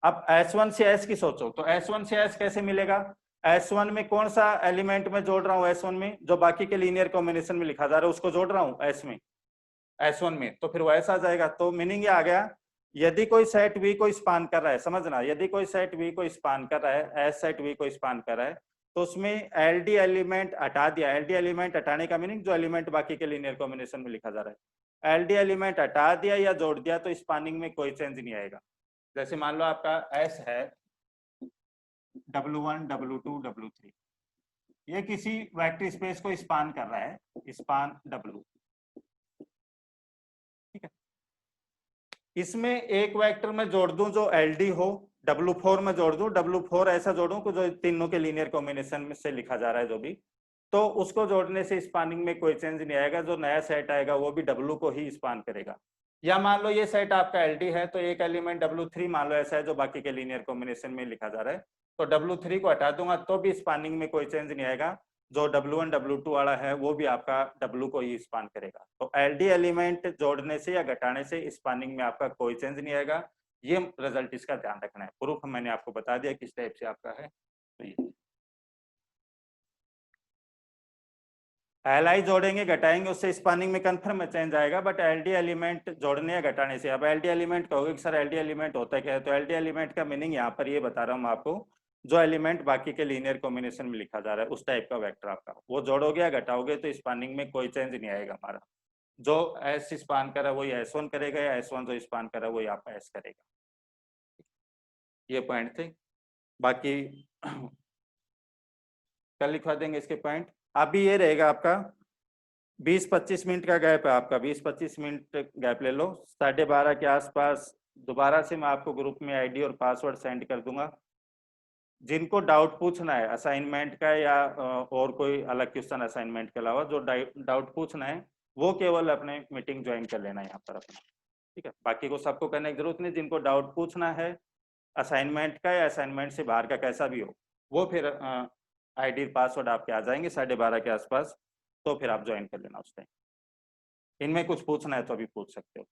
A: अब S1 से S की सोचो, तो S1 से S कैसे मिलेगा, S1 में कौन सा एलिमेंट में जोड़ रहा हूं, S1 में जो बाकी के लीनियर कॉम्बिनेशन में लिखा जा रहा है उसको जोड़ रहा हूं S में, S1 में, तो फिर वो ऐसा आ जाएगा। तो मीनिंग ये आ गया, यदि कोई सेट V को स्पान कर रहा है, समझना, यदि कोई सेट V को स्पान कर रहा है, S सेट V को स्पान कर रहा है, तो उसमें एल डी एलिमेंट हटा दिया। एल डी एलिमेंट हटाने का मीनिंग जो एलिमेंट बाकी के लीनियर कॉम्बिनेशन में लिखा जा रहा है, एल डी एलिमेंट हटा दिया या जोड़ दिया तो स्पानिंग में कोई चेंज नहीं आएगा। जैसे मान लो आपका एस है W1 W2 W3, ये किसी वेक्टर स्पेस को स्पान कर रहा है, स्पान W, ठीक है। इसमें एक वेक्टर में जोड़ दूं जो LD हो, W4 में जोड़ दूं, W4 ऐसा जोड़ूं कि जो तीनों के लीनियर कॉम्बिनेशन में से लिखा जा रहा है जो भी, तो उसको जोड़ने से स्पानिंग में कोई चेंज नहीं आएगा। जो नया सेट आएगा वो भी W को ही स्पान करेगा। या मान लो ये सेट आपका LD है, तो एक एलिमेंट W3 मान लो ऐसा है जो बाकी के लीनियर कॉम्बिनेशन में लिखा जा रहा है, तो W3 को हटा दूंगा तो भी स्पानिंग में कोई चेंज नहीं आएगा। जो W1 W2 वाला है वो भी आपका W को ही स्पान करेगा। तो LD एलिमेंट जोड़ने से या घटाने से स्पानिंग में आपका कोई चेंज नहीं आएगा। ये रिजल्ट इसका ध्यान रखना है। प्रूफ मैंने आपको बता दिया किस टाइप से आपका है। तो ये Li जोड़ेंगे घटाएंगे उससे स्पानिंग में कंफर्म चेंज आएगा, बट LD एलिमेंट जोड़ने या घटाने से। अब LD एलिमेंट कहोगे कि सर LD एलिमेंट होता क्या है, तो LD एलिमेंट का मीनिंग यहाँ पर ये बता रहा हूँ मैं आपको, जो एलिमेंट बाकी के लीनियर कॉम्बिनेशन में लिखा जा रहा है उस टाइप का वेक्टर आपका, वो जोड़ोगे या घटाओगे तो स्पानिंग में कोई चेंज नहीं आएगा हमारा। जो एस स्पान करा वही S1 करेगा, या S1 जो स्पान करा वही आपका एस करेगा। ये पॉइंट थे, बाकी कल लिखवा देंगे इसके पॉइंट। अभी ये रहेगा आपका 20-25 मिनट का गैप है आपका, 20-25 मिनट गैप ले लो। 12:30 के आसपास दोबारा से मैं आपको ग्रुप में आईडी और पासवर्ड सेंड कर दूंगा। जिनको डाउट पूछना है असाइनमेंट का या और कोई अलग क्वेश्चन असाइनमेंट के अलावा, जो डाउट पूछना है वो केवल अपने मीटिंग ज्वाइन कर लेना है यहाँ पर अपना, ठीक है। बाकी को सबको करने की जरूरत नहीं। जिनको डाउट पूछना है असाइनमेंट का या असाइनमेंट से बाहर का कैसा भी हो, वो फिर आईडी पासवर्ड आपके आ जाएंगे 12:30 के आसपास, तो फिर आप ज्वाइन कर लेना उस टाइम। इनमें कुछ पूछना है तो अभी पूछ सकते हो।